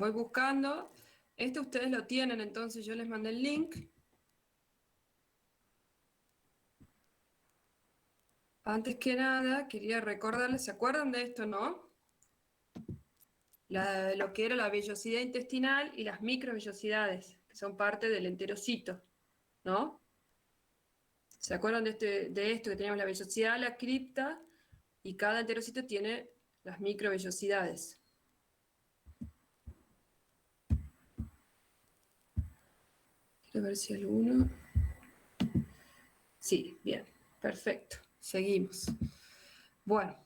Voy buscando. Este ustedes lo tienen, entonces yo les mandé el link. Antes que nada, quería recordarles, ¿se acuerdan de esto, no? Lo que era la vellosidad intestinal y las microvellosidades, que son parte del enterocito, ¿no? ¿Se acuerdan de esto, que teníamos la vellosidad, la cripta, y cada enterocito tiene las microvellosidades? Quiero ver si alguno... Sí, bien, perfecto. Seguimos. Bueno,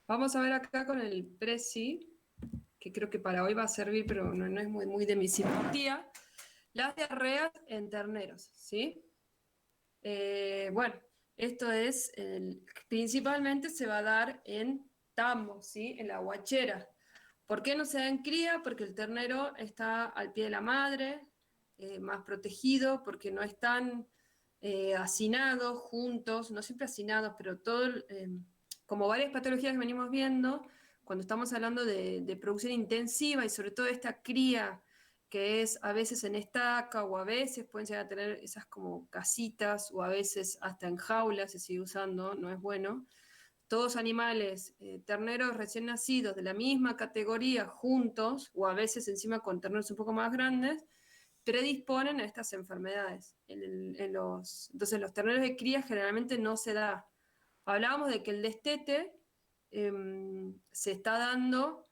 vamos a ver acá con el Prezi, que creo que para hoy va a servir, pero no es muy de mi simpatía. Las diarreas en terneros, ¿sí? Bueno, esto es, principalmente se va a dar en tambo, ¿sí? En la guachera. ¿Por qué no se da en cría? Porque el ternero está al pie de la madre, más protegido, porque no están hacinados juntos, no siempre hacinados, pero como varias patologías que venimos viendo, cuando estamos hablando de producción intensiva y sobre todo esta cría que es a veces en estaca o a veces pueden llegar a tener esas como casitas o a veces hasta en jaulas se sigue usando, no es bueno. Todos animales, terneros recién nacidos de la misma categoría juntos o a veces encima con terneros un poco más grandes, predisponen a estas enfermedades. Entonces los terneros de cría generalmente no se da. Hablábamos de que el destete se está dando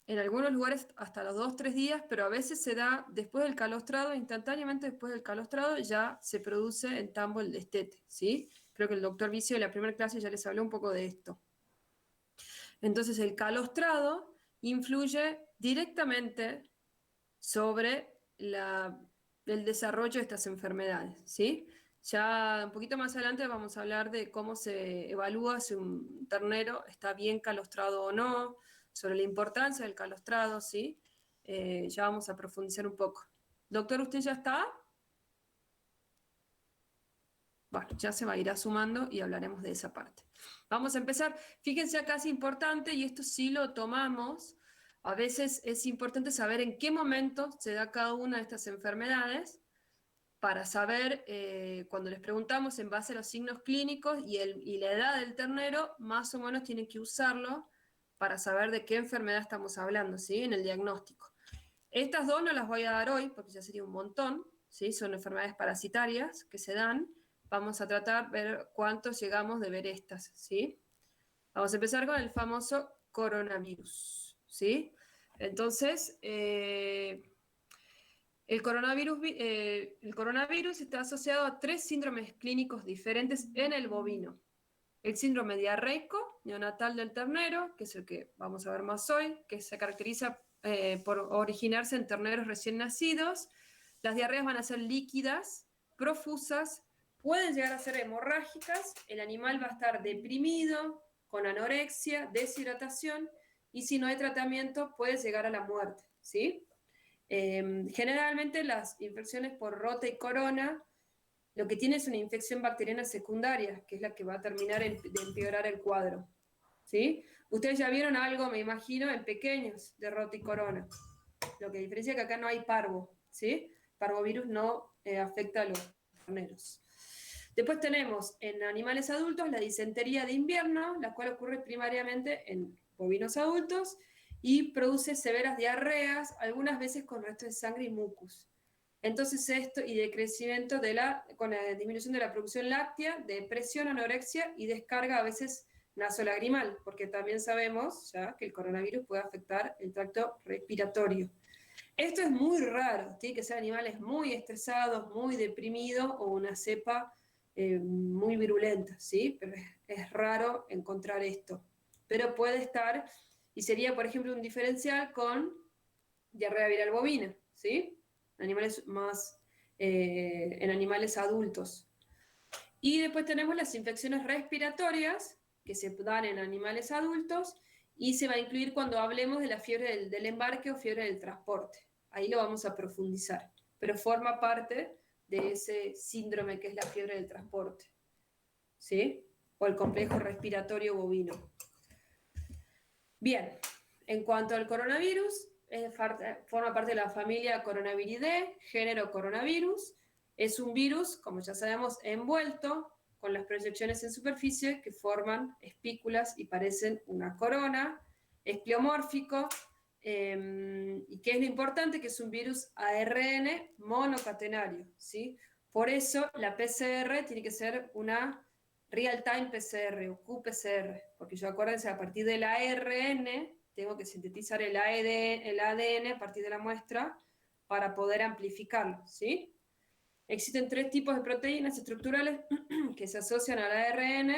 en algunos lugares hasta los 2, 3 días, pero a veces se da después del calostrado, instantáneamente después del calostrado ya se produce en tambo el destete, ¿sí? Creo que el doctor Vicio en la primera clase ya les habló un poco de esto. Entonces el calostrado influye directamente sobre el desarrollo de estas enfermedades, ¿sí? Ya un poquito más adelante vamos a hablar de cómo se evalúa si un ternero está bien calostrado o no, sobre la importancia del calostrado, ¿sí? Ya vamos a profundizar un poco. Doctor, ¿usted ya está? Bueno, ya se va a ir sumando y hablaremos de esa parte. Vamos a empezar. Fíjense acá es importante, y esto sí lo tomamos, a veces es importante saber en qué momento se da cada una de estas enfermedades para saber, cuando les preguntamos en base a los signos clínicos y la edad del ternero, más o menos tienen que usarlo para saber de qué enfermedad estamos hablando, ¿sí? En el diagnóstico. Estas dos no las voy a dar hoy porque ya sería un montón, ¿sí? Son enfermedades parasitarias que se dan. Vamos a tratar de ver cuántos llegamos de ver estas, ¿sí? Vamos a empezar con el famoso coronavirus, ¿sí? Entonces, el coronavirus está asociado a 3 síndromes clínicos diferentes en el bovino. El síndrome diarreico neonatal del ternero, que es el que vamos a ver más hoy, que se caracteriza por originarse en terneros recién nacidos. Las diarreas van a ser líquidas, profusas, pueden llegar a ser hemorrágicas, el animal va a estar deprimido, con anorexia, deshidratación, y si no hay tratamiento puede llegar a la muerte, ¿sí? Generalmente las infecciones por rota y corona lo que tiene es una infección bacteriana secundaria, que es la que va a terminar de empeorar el cuadro, ¿sí? Ustedes ya vieron algo, me imagino, en pequeños de rota y corona. Lo que diferencia es que acá no hay parvo, ¿sí? Parvovirus no afecta a los terneros. Después tenemos en animales adultos la disentería de invierno, la cual ocurre primariamente en bovinos adultos y produce severas diarreas, algunas veces con restos de sangre y mucus. Entonces esto y decrecimiento con la disminución de la producción láctea, depresión, anorexia y descarga a veces nasolagrimal, porque también sabemos ya que el coronavirus puede afectar el tracto respiratorio. Esto es muy raro, tiene que ser animales muy estresados, muy deprimidos o una cepa muy virulenta, ¿sí? Pero es raro encontrar esto. Pero puede estar, y sería, por ejemplo, un diferencial con diarrea viral bovina, ¿sí? Animales más, en animales adultos. Y después tenemos las infecciones respiratorias que se dan en animales adultos y se va a incluir cuando hablemos de la fiebre del embarque o fiebre del transporte. Ahí lo vamos a profundizar, pero forma parte de ese síndrome que es la fiebre del transporte, ¿sí? O el complejo respiratorio bovino. Bien, en cuanto al coronavirus, forma parte de la familia Coronaviridae, género coronavirus. Es un virus, como ya sabemos, envuelto con las proyecciones en superficie que forman espículas y parecen una corona. Es pleomórfico. ¿Y qué es lo importante? Que es un virus ARN monocatenario, ¿sí? Por eso la PCR tiene que ser una real-time PCR o qPCR, porque yo acuérdense, a partir del ARN tengo que sintetizar el ADN a partir de la muestra para poder amplificarlo, ¿sí? Existen tres tipos de proteínas estructurales que se asocian al ARN,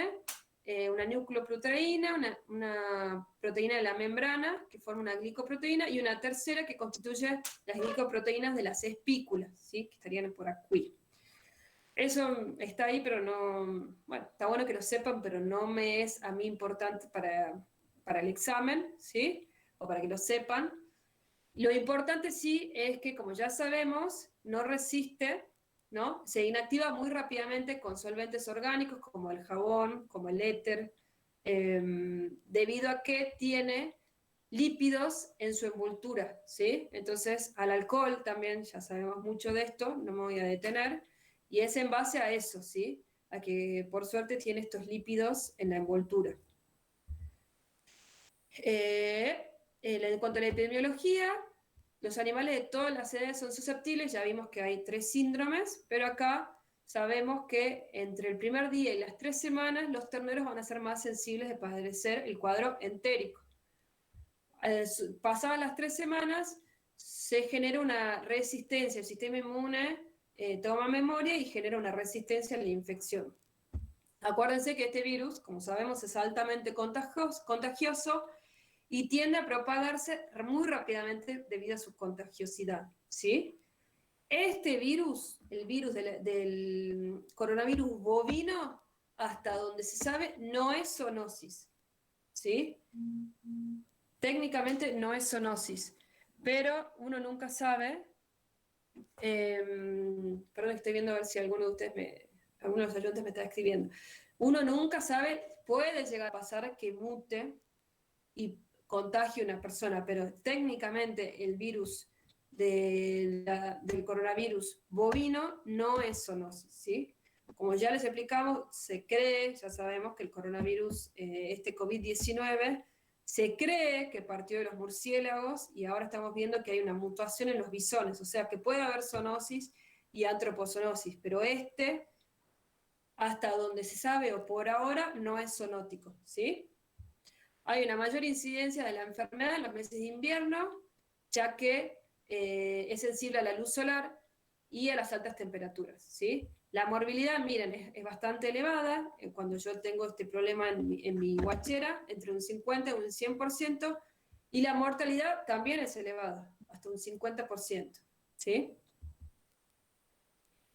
una nucleoproteína, una proteína de la membrana que forma una glicoproteína y una tercera que constituye las glicoproteínas de las espículas, ¿sí? Que estarían por aquí. Eso está ahí, pero no, bueno, está bueno que lo sepan, pero no me es a mí importante para el examen, ¿sí? O para que lo sepan. Lo importante sí es que, como ya sabemos, no resiste, ¿no? Se inactiva muy rápidamente con solventes orgánicos como el jabón, como el éter, debido a que tiene lípidos en su envoltura, ¿sí? Entonces, al alcohol también, ya sabemos mucho de esto, no me voy a detener, y es en base a eso, ¿sí? A que por suerte tiene estos lípidos en la envoltura. En cuanto a la epidemiología, los animales de todas las edades son susceptibles, ya vimos que hay 3 síndromes, pero acá sabemos que entre el primer día y las 3 semanas los terneros van a ser más sensibles de padecer el cuadro entérico. Pasadas las 3 semanas se genera una resistencia, el sistema inmune toma memoria y genera una resistencia a la infección. Acuérdense que este virus, como sabemos, es altamente contagioso y tiende a propagarse muy rápidamente debido a su contagiosidad, ¿sí? Este virus, el virus del coronavirus bovino, hasta donde se sabe, no es zoonosis, ¿sí? Técnicamente no es zoonosis, pero uno nunca sabe. Perdón, estoy viendo a ver si alguno de ustedes alguno de los oyentes me está escribiendo. Uno nunca sabe, puede llegar a pasar que mute y contagie a una persona, pero técnicamente el virus del coronavirus bovino no es zoonosis, ¿sí? Como ya les explicamos, se cree, ya sabemos que el coronavirus, este COVID-19, se cree que partió de los murciélagos y ahora estamos viendo que hay una mutación en los bisones, o sea que puede haber zoonosis y antropozoonosis, pero hasta donde se sabe o por ahora, no es zoonótico, ¿sí? Hay una mayor incidencia de la enfermedad en los meses de invierno, ya que es sensible a la luz solar y a las altas temperaturas, ¿sí? La morbilidad, miren, es bastante elevada. Cuando yo tengo este problema en mi guachera, entre un 50 y un 100%, y la mortalidad también es elevada, hasta un 50%, ¿sí?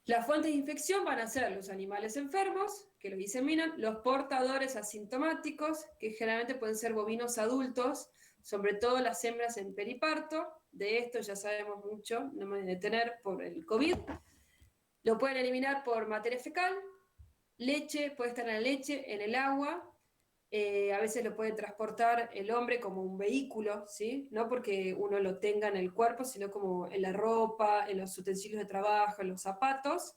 Las fuentes de infección van a ser los animales enfermos, que lo diseminan, los portadores asintomáticos, que generalmente pueden ser bovinos adultos, sobre todo las hembras en periparto. De esto ya sabemos mucho, no me voy a detener por el COVID. Lo pueden eliminar por materia fecal, leche, puede estar en la leche, en el agua. A veces lo puede transportar el hombre como un vehículo, ¿sí? No porque uno lo tenga en el cuerpo, sino como en la ropa, en los utensilios de trabajo, en los zapatos.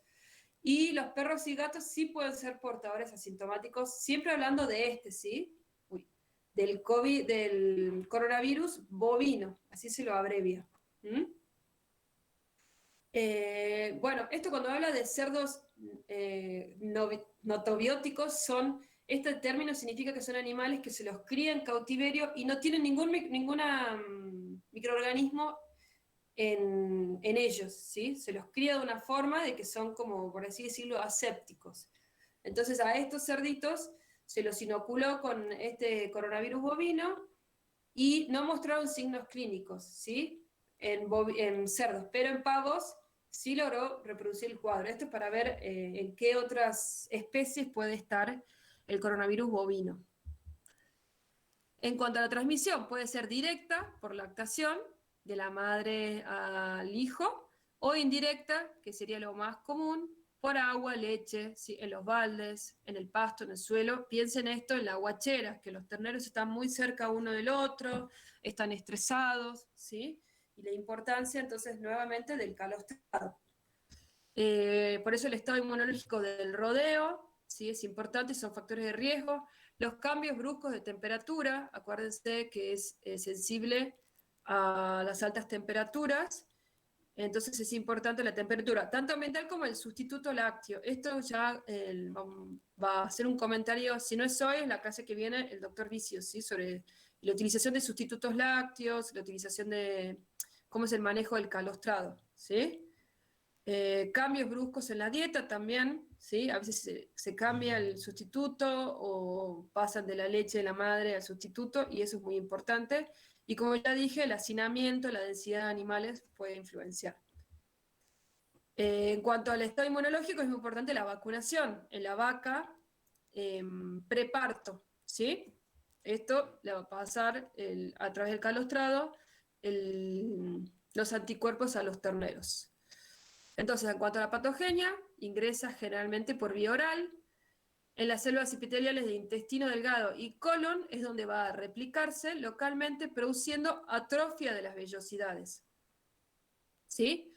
Y los perros y gatos sí pueden ser portadores asintomáticos, siempre hablando de ¿sí? Del COVID, del coronavirus bovino, así se lo abrevia. ¿Mm? Bueno, esto cuando habla de cerdos notobióticos este término significa que son animales que se los cría en cautiverio y no tienen ningún microorganismo en ellos, ¿sí? Se los cría de una forma de que son como, por así decirlo, asépticos. Entonces a estos cerditos se los inoculó con este coronavirus bovino y no mostraron signos clínicos, ¿sí? En cerdos, pero en pavos sí logró reproducir el cuadro. Esto es para ver en qué otras especies puede estar el coronavirus bovino. En cuanto a la transmisión, puede ser directa por lactación de la madre al hijo o indirecta, que sería lo más común, por agua, leche, ¿sí? En los baldes, en el pasto, en el suelo. Piensen esto en la guachera, que los terneros están muy cerca uno del otro, están estresados, ¿sí? y la importancia entonces nuevamente del calostrado. Por eso el estado inmunológico del rodeo, ¿sí? Es importante, son factores de riesgo. Los cambios bruscos de temperatura, acuérdense que es sensible a las altas temperaturas, entonces es importante la temperatura, tanto ambiental como el sustituto lácteo. Esto ya va a ser un comentario, si no es hoy, en la clase que viene, el doctor Vicios, ¿sí? Sobre la utilización de sustitutos lácteos, la utilización de cómo es el manejo del calostrado, ¿sí? Cambios bruscos en la dieta también, ¿sí? A veces se cambia el sustituto o pasan de la leche de la madre al sustituto y eso es muy importante. Y como ya dije, el hacinamiento, la densidad de animales puede influenciar. En cuanto al estado inmunológico, es muy importante la vacunación en la vaca preparto, ¿sí? Esto le va a pasar a través del calostrado los anticuerpos a los terneros. Entonces, en cuanto a la patogenia, ingresa generalmente por vía oral. En las células epiteliales de intestino delgado y colon es donde va a replicarse localmente, produciendo atrofia de las vellosidades. ¿Sí?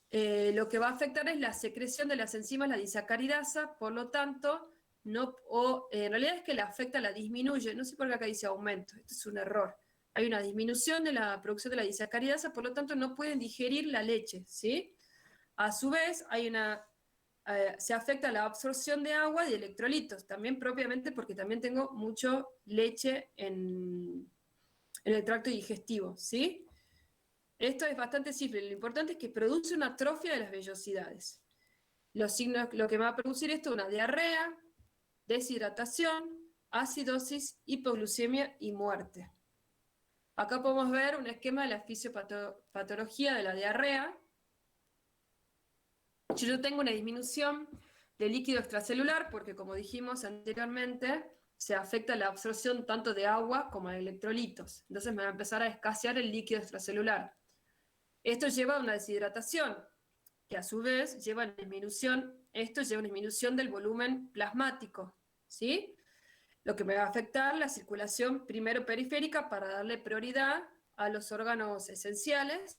Lo que va a afectar es la secreción de las enzimas, la disacaridasa, por lo tanto, en realidad es que la afecta, la disminuye. No sé por qué acá dice aumento, esto es un error. Hay una disminución de la producción de la disacaridasa, por lo tanto, no pueden digerir la leche, ¿sí? A su vez, se afecta la absorción de agua y de electrolitos, también propiamente porque también tengo mucho leche en el tracto digestivo, ¿sí? Esto es bastante simple, lo importante es que produce una atrofia de las vellosidades. Los signos, lo que va a producir esto es una diarrea, deshidratación, acidosis, hipoglucemia y muerte. Acá podemos ver un esquema de la fisiopatología de la diarrea. Yo tengo una disminución de líquido extracelular porque, como dijimos anteriormente, se afecta la absorción tanto de agua como de electrolitos. Entonces me va a empezar a escasear el líquido extracelular. Esto lleva a una deshidratación, que a su vez lleva a una disminución, esto lleva a una disminución del volumen plasmático, ¿sí? Lo que me va a afectar la circulación primero periférica para darle prioridad a los órganos esenciales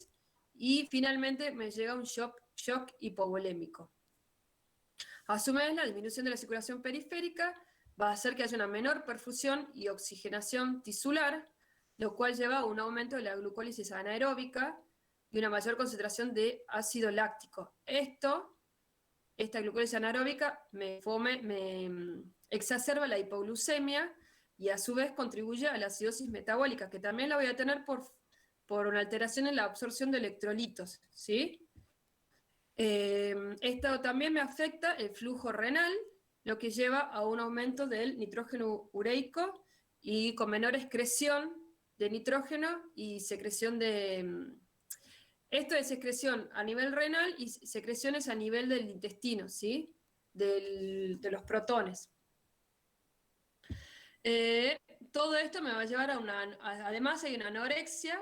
y finalmente me llega un shock hipovolémico. A su vez, la disminución de la circulación periférica va a hacer que haya una menor perfusión y oxigenación tisular, lo cual lleva a un aumento de la glucólisis anaeróbica y una mayor concentración de ácido láctico. Esta glucólisis anaeróbica me exacerba la hipoglucemia y a su vez contribuye a la acidosis metabólica, que también la voy a tener por una alteración en la absorción de electrolitos, ¿sí? Esto también me afecta el flujo renal, lo que lleva a un aumento del nitrógeno ureico y con menor excreción de nitrógeno y secreción de... Esto es secreción a nivel renal y secreciones a nivel del intestino, ¿sí? De los protones. Todo esto me va a llevar a además hay una anorexia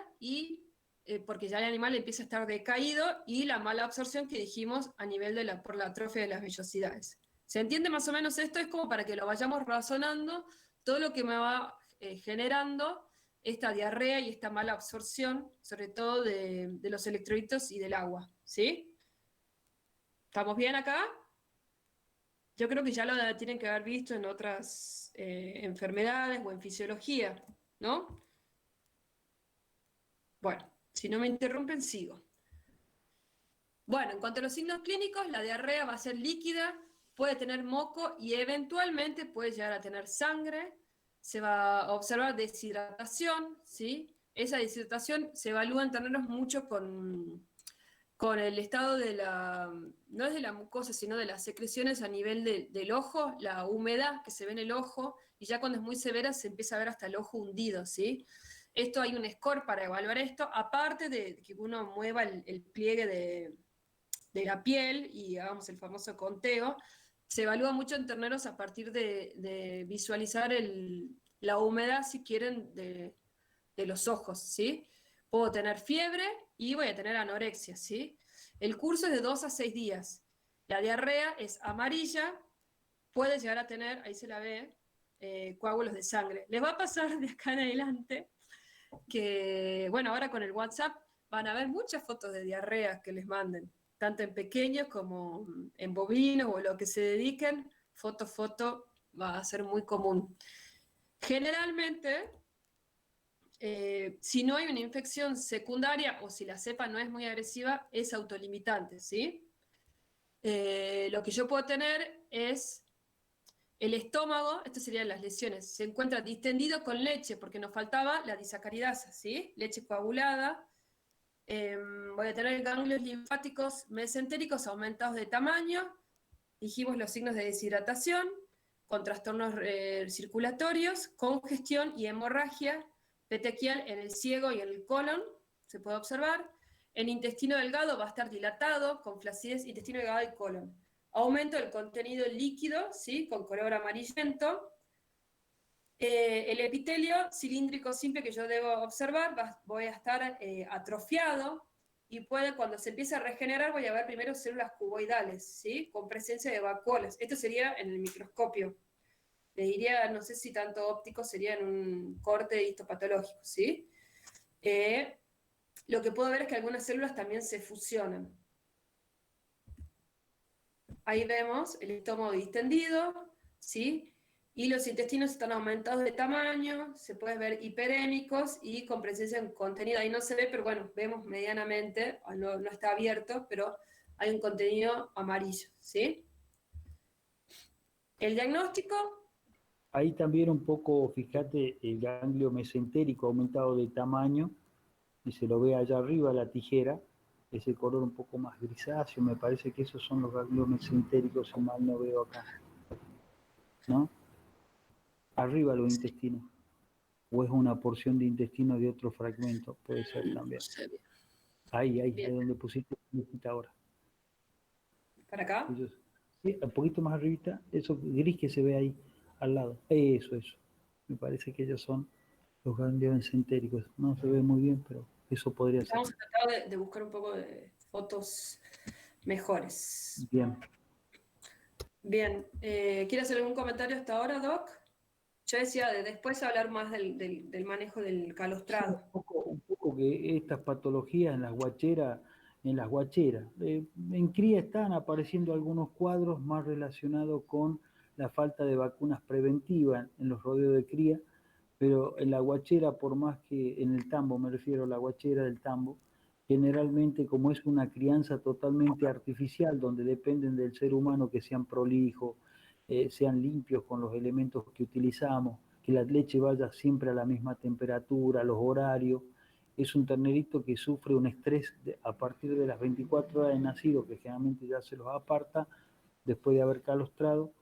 porque ya el animal empieza a estar decaído y la mala absorción que dijimos a nivel por la atrofia de las vellosidades. ¿Se entiende más o menos esto? Es como para que lo vayamos razonando todo lo que me va generando esta diarrea y esta mala absorción, sobre todo de los electrolitos y del agua, ¿sí? ¿Estamos bien acá? Yo creo que ya lo tienen que haber visto en otras enfermedades o en fisiología, ¿no? Bueno, si no me interrumpen, sigo. Bueno, en cuanto a los signos clínicos, la diarrea va a ser líquida, puede tener moco y eventualmente puede llegar a tener sangre. Se va a observar deshidratación, ¿sí? Esa deshidratación se evalúa en terneros mucho con el estado no es de la mucosa, sino de las secreciones a nivel del ojo, la humedad que se ve en el ojo, y ya cuando es muy severa se empieza a ver hasta el ojo hundido, ¿sí? Esto hay un score para evaluar esto, aparte de que uno mueva el pliegue de la piel y hagamos el famoso conteo, se evalúa mucho en terneros a partir de visualizar la humedad, si quieren, de los ojos, ¿sí? Puedo tener fiebre y voy a tener anorexia, ¿sí? El curso es de 2 a 6 días. La diarrea es amarilla, puede llegar a tener, ahí se la ve, coágulos de sangre. Les va a pasar de acá en adelante que, bueno, ahora con el WhatsApp van a ver muchas fotos de diarrea que les manden, tanto en pequeños como en bovinos o lo que se dediquen, foto va a ser muy común. Generalmente, si no hay una infección secundaria o si la cepa no es muy agresiva, es autolimitante, ¿sí? Lo que yo puedo tener es el estómago, estas serían las lesiones, se encuentra distendido con leche porque nos faltaba la disacaridasa, ¿sí? Leche coagulada. Voy a tener ganglios linfáticos mesentéricos aumentados de tamaño. Dijimos los signos de deshidratación, con trastornos circulatorios, congestión y hemorragia petequial en el ciego y en el colon, se puede observar. El intestino delgado va a estar dilatado, con flacidez, intestino delgado y colon. Aumento del contenido líquido, ¿sí? Con color amarillento. El epitelio cilíndrico simple que yo debo observar, voy a estar atrofiado y puede, cuando se empieza a regenerar, voy a ver primero células cuboidales, ¿sí? Con presencia de vacuolas. Esto sería en el microscopio. Le diría, no sé si tanto óptico, sería en un corte histopatológico, ¿sí? Lo que puedo ver es que algunas células también se fusionan. Ahí vemos el estómago distendido, ¿sí? Y los intestinos están aumentados de tamaño, se puede ver hiperémicos y con presencia en contenido. Ahí no se ve, pero bueno, vemos medianamente, no, no está abierto, pero hay un contenido amarillo, ¿sí? El diagnóstico, Ahí también un poco, fíjate, el ganglio mesentérico aumentado de tamaño, y se lo ve allá arriba la tijera, ese color un poco más grisáceo, me parece que esos son los ganglios mesentéricos, si mal no veo acá, ¿no? Arriba los intestinos, o es una porción de intestino de otro fragmento, puede ser no también. sé bien. Ahí Bien. donde pusiste ahora. ¿Para acá? Sí, un poquito más arribita, eso gris que se ve ahí al lado. Eso. Me parece que ellos son los ganglios mesentéricos. No se ve muy bien, pero eso podría ser. Vamos a tratar de buscar un poco de fotos mejores. Bien. Bien, ¿quiere hacer algún comentario hasta ahora, Doc? Yo decía de después hablar más del manejo del Sí, calostrado. un poco que estas patologías en las guacheras. En cría están apareciendo algunos cuadros más relacionados con la falta de vacunas preventivas en los rodeos de cría, pero en la guachera, por más que en el tambo, me refiero a la guachera del tambo, generalmente como es una crianza totalmente artificial, donde dependen del ser humano que sean prolijos, sean limpios con los elementos que utilizamos, que la leche vaya siempre a la misma temperatura, los horarios, es un ternerito que sufre un estrés a partir de las 24 horas de nacido, que generalmente ya se los aparta después de haber calostrado.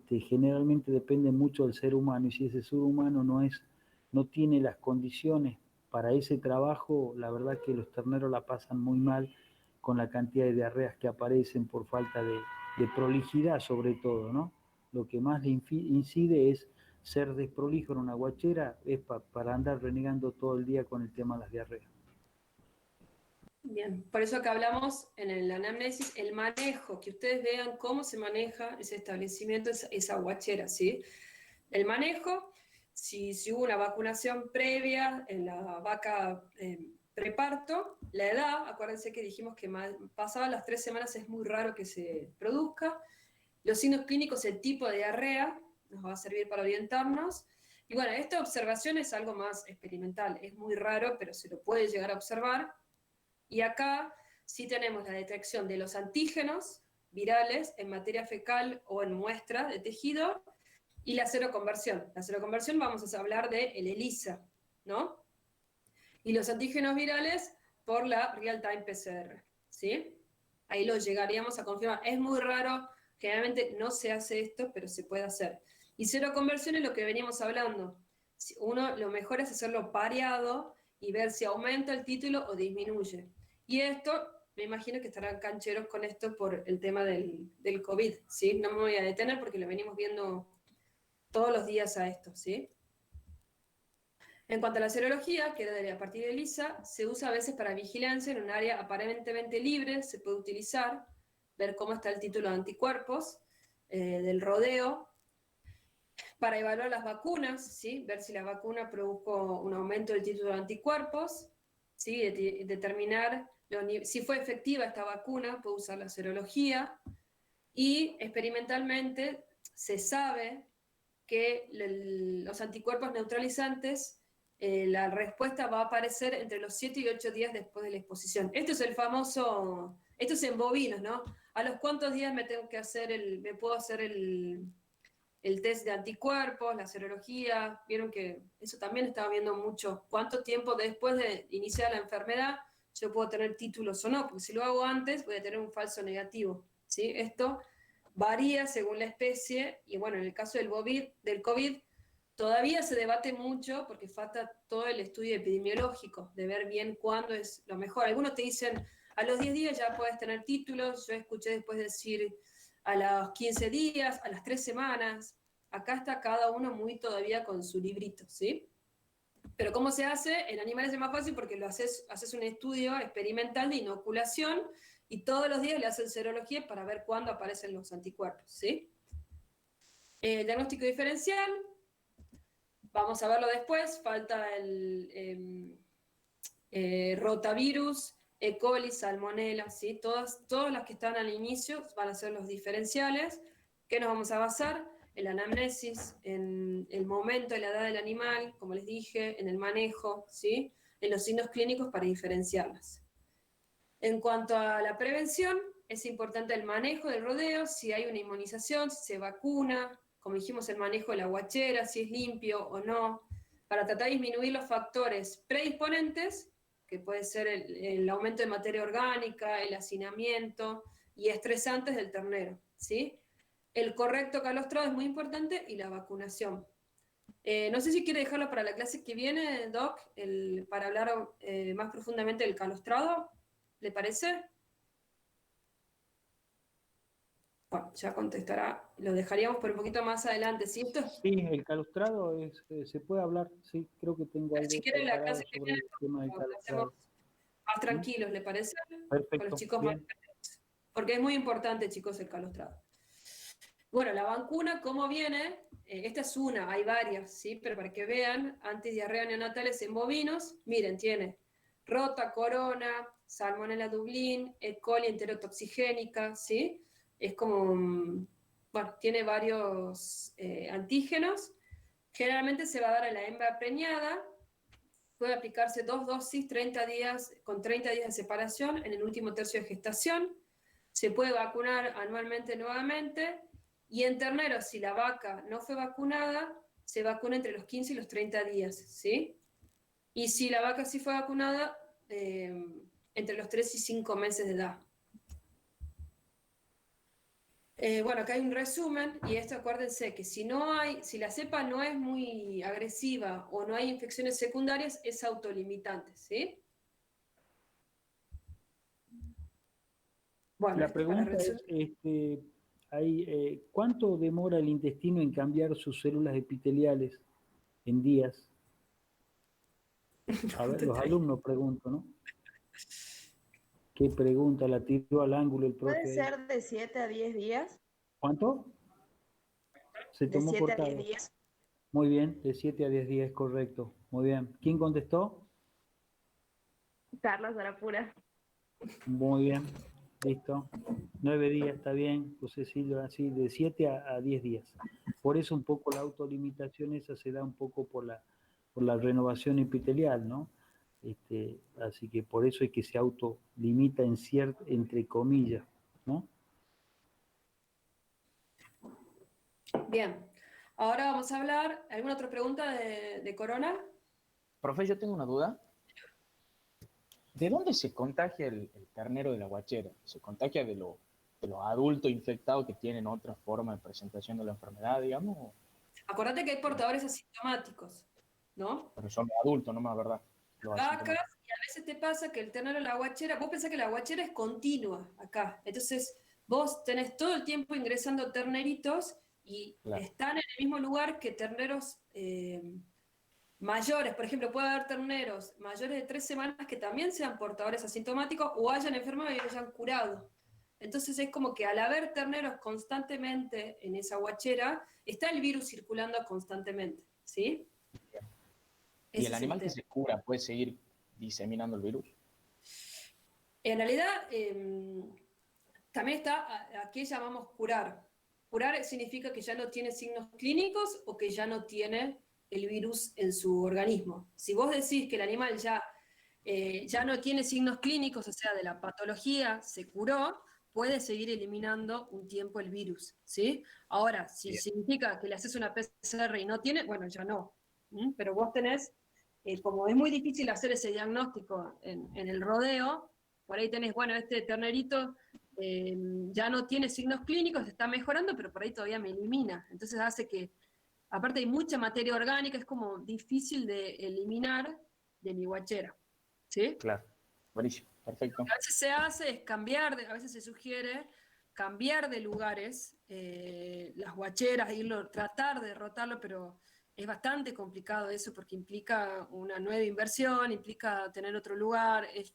Generalmente depende mucho del ser humano, y si ese ser humano no tiene las condiciones para ese trabajo, la verdad que los terneros la pasan muy mal con la cantidad de diarreas que aparecen por falta de prolijidad sobre todo, ¿no? Lo que más le incide es ser desprolijo en una guachera, es para andar renegando todo el día con el tema de las diarreas. Bien, por eso que hablamos en el anamnesis, el manejo, que ustedes vean cómo se maneja ese establecimiento, esa guachera, ¿sí? El manejo, si hubo una vacunación previa en la vaca preparto, la edad, acuérdense que dijimos que pasadas las 3 semanas es muy raro que se produzca, los signos clínicos, el tipo de diarrea, nos va a servir para orientarnos. Y bueno, esta observación es algo más experimental, es muy raro, pero se lo puede llegar a observar. Y acá sí tenemos la detección de los antígenos virales en materia fecal o en muestra de tejido y la seroconversión. La seroconversión vamos a hablar de el ELISA, ¿no? Y los antígenos virales por la real-time PCR, ¿sí? Ahí lo llegaríamos a confirmar. Es muy raro, generalmente no se hace esto, pero se puede hacer. Y seroconversión es lo que veníamos hablando. Uno, lo mejor es hacerlo pareado y ver si aumenta el título o disminuye. Y esto, me imagino que estarán cancheros con esto por el tema del COVID, ¿sí? No me voy a detener porque lo venimos viendo todos los días a esto, ¿sí? En cuanto a la serología, que era a partir de ELISA, se usa a veces para vigilancia en un área aparentemente libre, se puede utilizar, ver cómo está el título de anticuerpos del rodeo, para evaluar las vacunas, ¿sí? Ver si la vacuna produjo un aumento del título de anticuerpos, ¿sí? Determinar si fue efectiva esta vacuna, puede usar la serología, y experimentalmente se sabe que los anticuerpos neutralizantes, la respuesta va a aparecer entre los 7 y 8 días después de la exposición. Esto es el famoso, esto es en bovinos, ¿no? ¿A los cuántos días me tengo que hacer me puedo hacer el test de anticuerpos, la serología? Vieron que eso también estaba viendo mucho. ¿Cuánto tiempo después de iniciar la enfermedad yo puedo tener títulos o no? Porque si lo hago antes voy a tener un falso negativo, ¿sí? Esto varía según la especie y bueno, en el caso del COVID todavía se debate mucho porque falta todo el estudio epidemiológico de ver bien cuándo es lo mejor. Algunos te dicen a los 10 días ya puedes tener títulos, yo escuché después decir a los 15 días, a las 3 semanas. Acá está cada uno muy todavía con su librito, ¿sí? Pero ¿cómo se hace? En animales es más fácil porque haces un estudio experimental de inoculación y todos los días le hacen serología para ver cuándo aparecen los anticuerpos, ¿sí? El diagnóstico diferencial, vamos a verlo después, falta el rotavirus, E. coli, salmonella, ¿sí? Todas las que están al inicio van a ser los diferenciales. ¿Qué nos vamos a basar? En la anamnesis, en el momento, en la edad del animal, como les dije, en el manejo, ¿sí? En los signos clínicos para diferenciarlas. En cuanto a la prevención, es importante el manejo del rodeo, si hay una inmunización, si se vacuna, como dijimos, el manejo de la guachera, si es limpio o no, para tratar de disminuir los factores predisponentes, que puede ser el aumento de materia orgánica, el hacinamiento y estresantes del ternero, ¿sí? El correcto calostrado es muy importante y la vacunación. No sé si quiere dejarlo para la clase que viene, Doc, para hablar más profundamente del calostrado. ¿Le parece? Bueno, ya contestará. Lo dejaríamos por un poquito más adelante. Si esto es, Sí, el calostrado se puede hablar, sí, creo que tengo si algo quiere la preparado clase que sobre viene el tema del lo hacemos calostrado. más ¿Mm? tranquilos, ¿le parece? Con los Perfecto, chicos más bien. porque es muy importante, chicos, el calostrado. Bueno, la vacuna, ¿cómo viene? Esta es una, hay varias, ¿sí? Pero para que vean, antidiarrea neonatales en bovinos, miren, tiene rota, corona, salmonella dublín, E. coli enterotoxigénica, ¿sí? Es como, bueno, tiene varios antígenos. Generalmente se va a dar a la hembra preñada, puede aplicarse 2 dosis 30 días, con 30 días de separación en el último tercio de gestación. Se puede vacunar anualmente nuevamente. Y en terneros, si la vaca no fue vacunada, se vacuna entre los 15 y los 30 días, ¿sí? Y si la vaca sí fue vacunada, entre los 3 y 5 meses de edad. Bueno, acá hay un resumen y esto acuérdense que si la cepa no es muy agresiva o no hay infecciones secundarias, es autolimitante, ¿sí? Bueno, La esto para pregunta resumir. es, ¿cuánto demora el intestino en cambiar sus células epiteliales en días? A ver, los alumnos pregunto, ¿no? ¿Qué pregunta? La tiró al ángulo el Puede profe ahí. ser de 7 a 10 días. ¿Cuánto? Se De tomó 7 a 10 cortado. días. Muy bien, de 7 a 10 días, correcto. Muy bien. ¿Quién contestó? Carlos Arapura. Muy bien, listo. 9 días, está bien, José Silva, así, de 7 a 10 días. Por eso un poco la autolimitación esa se da un poco por la renovación epitelial, ¿no? Así que por eso es que se autolimita entre comillas, ¿no? Bien, ahora vamos a hablar. ¿Alguna otra pregunta de corona? Profe, yo tengo una duda. ¿De dónde se contagia el ternero de la guachera? ¿Se contagia de los adultos infectados que tienen otra forma de presentación de la enfermedad, digamos? Acordate que hay portadores asintomáticos, ¿no? Pero son los adultos, no más, ¿verdad? Los Vacas, asintomáticos. y a veces te pasa que el ternero de la guachera, vos pensás que la guachera es continua acá. Entonces, vos tenés todo el tiempo ingresando terneritos y Claro. están en el mismo lugar que terneros mayores. Por ejemplo, puede haber terneros mayores de 3 semanas que también sean portadores asintomáticos o hayan enfermado y hayan curado. Entonces es como que al haber terneros constantemente en esa guachera, está el virus circulando constantemente, ¿sí? Y Ese el es el animal que tema. se cura puede seguir diseminando el virus? En realidad, también está a qué llamamos curar. Curar significa que ya no tiene signos clínicos o que ya no tiene el virus en su organismo. Si vos decís que el animal ya no tiene signos clínicos, o sea, de la patología, se curó, puede seguir eliminando un tiempo el virus, ¿sí? Ahora, si Bien. significa que le haces una PCR y no tiene, bueno, ya no. Pero vos tenés, como es muy difícil hacer ese diagnóstico en el rodeo, por ahí tenés, bueno, este ternerito ya no tiene signos clínicos, está mejorando, pero por ahí todavía me elimina. Entonces hace que, aparte hay mucha materia orgánica, es como difícil de eliminar de mi guachera, ¿sí? Claro, buenísimo, perfecto. Lo que a veces se hace es a veces se sugiere cambiar de lugares las guacheras, tratar de derrotarlo, pero es bastante complicado eso porque implica una nueva inversión, implica tener otro lugar, es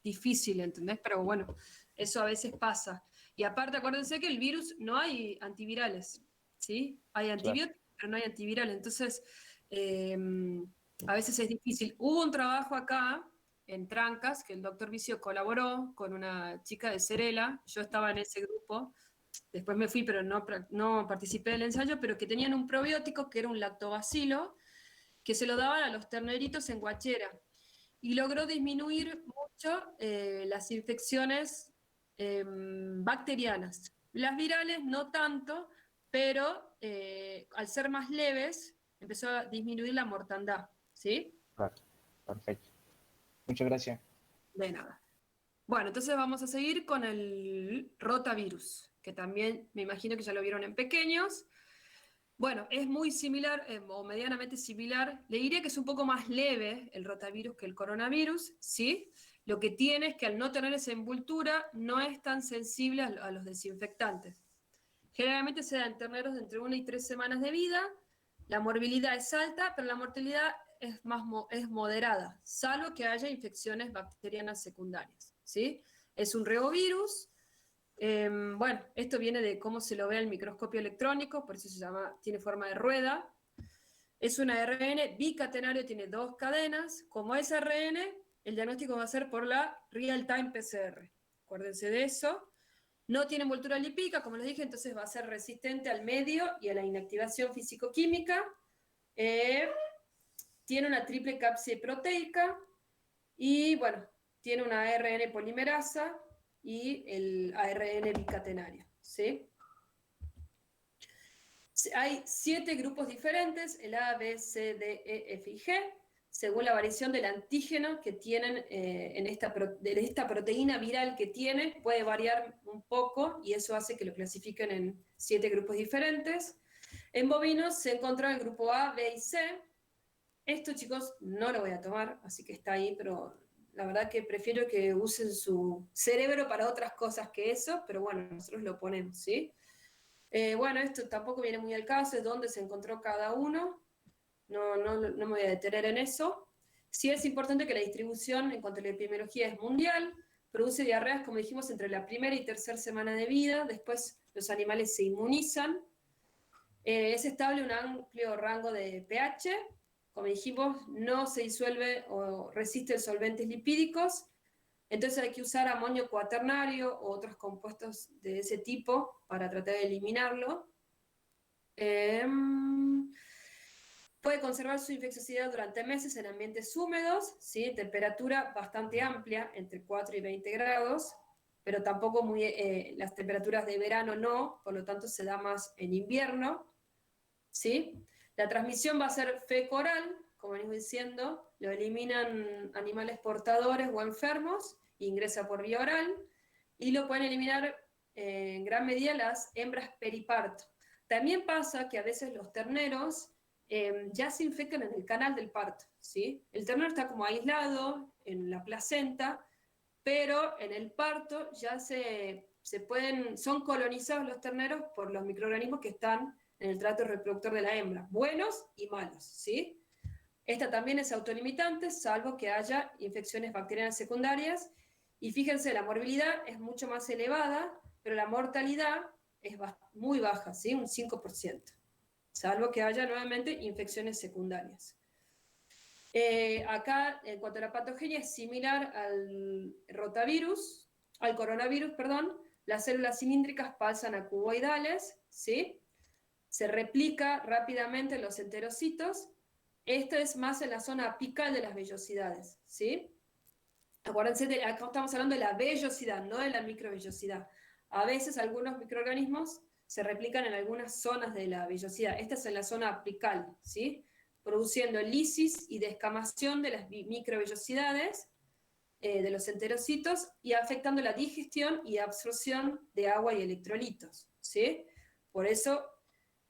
difícil, ¿entendés? Pero bueno, eso a veces pasa. Y aparte, acuérdense que el virus no hay antivirales, ¿sí? Hay Claro. antibióticos, pero no hay antivirales. Entonces, eh, a veces es difícil. Hubo un trabajo acá en Trancas, que el doctor Vicio colaboró con una chica de Cerela, yo estaba en ese grupo, después me fui, pero no participé del ensayo, pero que tenían un probiótico que era un lactobacilo, que se lo daban a los terneritos en guachera y logró disminuir mucho las infecciones bacterianas. Las virales no tanto, pero al ser más leves empezó a disminuir la mortandad, ¿sí? Claro, perfecto. Muchas gracias. De nada. Bueno, entonces vamos a seguir con el rotavirus, que también me imagino que ya lo vieron en pequeños. Bueno, es muy similar o medianamente similar. Le diría que es un poco más leve el rotavirus que el coronavirus, ¿sí? Lo que tiene es que al no tener esa envoltura no es tan sensible a los desinfectantes. Generalmente se da en terneros de entre 1 y 3 semanas de vida. La morbilidad es alta, pero la mortalidad es moderada, salvo que haya infecciones bacterianas secundarias, ¿sí? Es un reovirus. Bueno, esto viene de cómo se lo ve al microscopio electrónico, por eso tiene forma de rueda. Es un ARN bicatenario, tiene 2 cadenas. Como es ARN, el diagnóstico va a ser por la real-time PCR. Acuérdense de eso. No tiene envoltura lipídica, como les dije, entonces va a ser resistente al medio y a la inactivación físico-química. Tiene una triple cápside proteica y, bueno, tiene una ARN polimerasa y el ARN bicatenario, ¿sí? Hay 7 grupos diferentes, el A, B, C, D, E, F y G, según la variación del antígeno que tienen de esta proteína viral que tiene, puede variar un poco y eso hace que lo clasifiquen en 7 grupos diferentes. En bovinos se encontró el grupo A, B y C. Esto, chicos, no lo voy a tomar, así que está ahí, pero la verdad que prefiero que usen su cerebro para otras cosas que eso, pero bueno, nosotros lo ponemos, ¿sí? Bueno, esto tampoco viene muy al caso, es dónde se encontró cada uno, no me voy a detener en eso. Sí es importante que la distribución en cuanto a la epidemiología es mundial, produce diarreas, como dijimos, entre la primera y tercera semana de vida, después los animales se inmunizan, es estable un amplio rango de pH, como dijimos, no se disuelve o resiste solventes lipídicos, entonces hay que usar amonio cuaternario o otros compuestos de ese tipo para tratar de eliminarlo. Puede conservar su infecciosidad durante meses en ambientes húmedos, ¿sí? Temperatura bastante amplia, entre 4 y 20 grados, pero tampoco las temperaturas de verano no, por lo tanto se da más en invierno, ¿sí? La transmisión va a ser fecal-oral, como venimos diciendo, lo eliminan animales portadores o enfermos, ingresa por vía oral, y lo pueden eliminar en gran medida las hembras periparto. También pasa que a veces los terneros ya se infectan en el canal del parto, ¿sí? El ternero está como aislado en la placenta, pero en el parto ya son colonizados los terneros por los microorganismos que están en el trato reproductor de la hembra, buenos y malos, ¿sí? Esta también es autolimitante, salvo que haya infecciones bacterianas secundarias, y fíjense, la morbilidad es mucho más elevada, pero la mortalidad es muy baja, ¿sí? Un 5%, salvo que haya nuevamente infecciones secundarias. Acá, en cuanto a la patogenia, es similar al rotavirus, al coronavirus, perdón. Las células cilíndricas pasan a cuboidales, ¿sí? Se replica rápidamente en los enterocitos. Esto es más en la zona apical de las vellosidades, ¿sí? Acuérdense, acá estamos hablando de la vellosidad, no de la microvellosidad. A veces algunos microorganismos se replican en algunas zonas de la vellosidad. Esta es en la zona apical, ¿sí? Produciendo lisis y descamación de las microvellosidades de los enterocitos y afectando la digestión y absorción de agua y electrolitos, ¿sí? Por eso,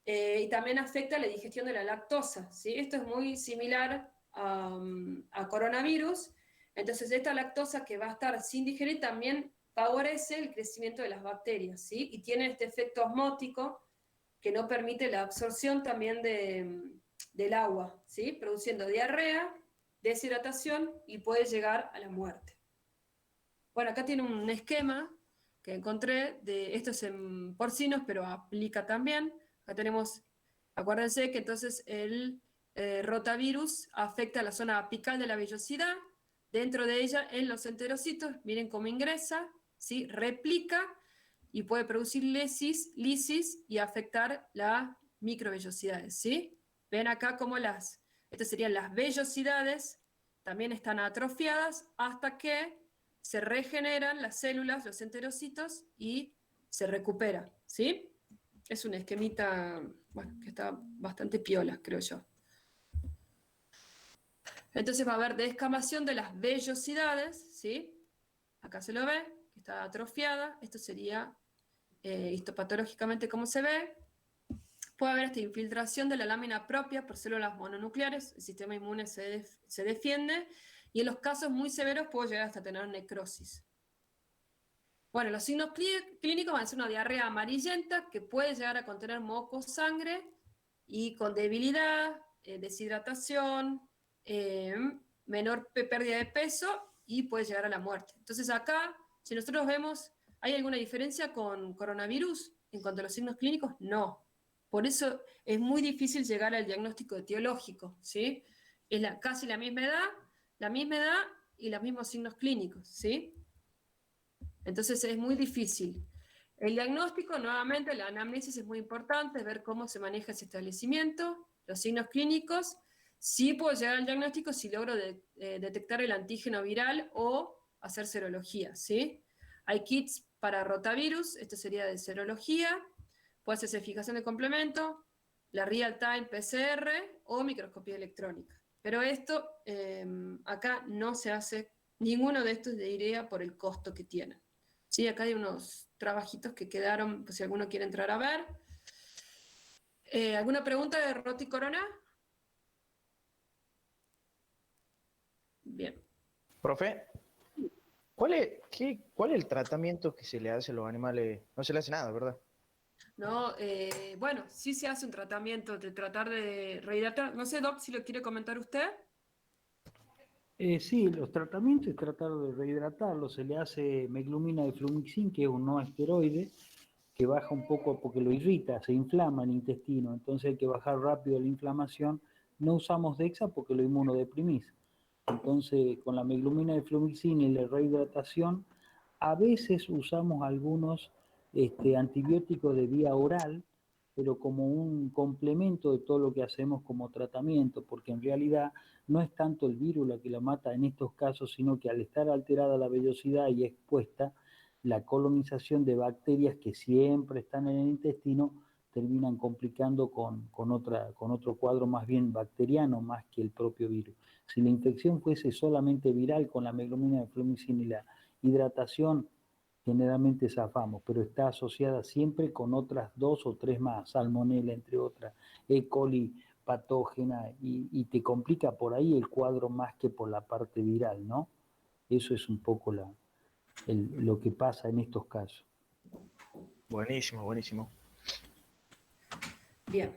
y también afecta la digestión de la lactosa, ¿sí? Esto es muy similar a coronavirus. Entonces, esta lactosa que va a estar sin digerir también favorece el crecimiento de las bacterias, ¿sí? Y tiene este efecto osmótico que no permite la absorción también del agua, ¿sí? Produciendo diarrea, deshidratación y puede llegar a la muerte. Bueno, acá tiene un esquema que encontré, esto es en porcinos, pero aplica también. Acá tenemos, acuérdense que entonces el rotavirus afecta la zona apical de la vellosidad, dentro de ella en los enterocitos, miren cómo ingresa, ¿sí? Replica y puede producir lisis y afectar las microvellosidades, ¿sí? Ven acá cómo estas serían las vellosidades, también están atrofiadas hasta que se regeneran las células, los enterocitos, y se recupera, ¿sí? Es un esquemita, bueno, que está bastante piola, creo yo. Entonces va a haber descamación de las vellosidades, ¿sí? Acá se lo ve, que está atrofiada. Esto sería histopatológicamente como se ve. Puede haber esta infiltración de la lámina propia por células mononucleares, el sistema inmune se defiende, y en los casos muy severos puede llegar hasta tener necrosis. Bueno, los signos clínicos van a ser una diarrea amarillenta que puede llegar a contener moco, sangre, y con debilidad, deshidratación, menor pérdida de peso, y puede llegar a la muerte. Entonces acá, si nosotros vemos, ¿hay alguna diferencia con coronavirus en cuanto a los signos clínicos? No. Por eso es muy difícil llegar al diagnóstico etiológico, ¿sí? Es casi la misma edad y los mismos signos clínicos, ¿sí? Entonces es muy difícil. El diagnóstico, nuevamente, la anamnesis es muy importante, ver cómo se maneja ese establecimiento, los signos clínicos. Sí puedo llegar al diagnóstico si logro detectar el antígeno viral o hacer serología, ¿sí? Hay kits para rotavirus, esto sería de serología, puede hacerse fijación de complemento, la real-time PCR o microscopía electrónica. Pero esto acá no se hace ninguno de estos de IREA por el costo que tienen. Sí, acá hay unos trabajitos que quedaron, pues si alguno quiere entrar a ver. ¿Alguna pregunta de Roti Corona? Bien. Profe, ¿cuál es el tratamiento que se le hace a los animales? No se le hace nada, ¿verdad? No, bueno, sí se hace un tratamiento de tratar de rehidratar. No sé, Doc, si lo quiere comentar usted. Sí, los tratamientos es tratar de rehidratarlo. Se le hace meglumina de flumixin, que es un no esteroide, que baja un poco porque lo irrita, se inflama el intestino, entonces hay que bajar rápido la inflamación. No usamos Dexa porque lo inmunodeprimís. Entonces, con la meglumina de flumixin y la rehidratación, a veces usamos algunos antibióticos de vía oral, pero como un complemento de todo lo que hacemos como tratamiento, porque en realidad no es tanto el virus la que la mata en estos casos, sino que al estar alterada la vellosidad y expuesta, la colonización de bacterias que siempre están en el intestino terminan complicando con otro cuadro más bien bacteriano más que el propio virus. Si la infección fuese solamente viral con la meglumina de flumixin y la hidratación, generalmente zafamos, pero está asociada siempre con otras 2 o 3 más, salmonella entre otras, E. coli patógena, y te complica por ahí el cuadro más que por la parte viral, ¿no? Eso es un poco lo que pasa en estos casos. Buenísimo, buenísimo. Bien.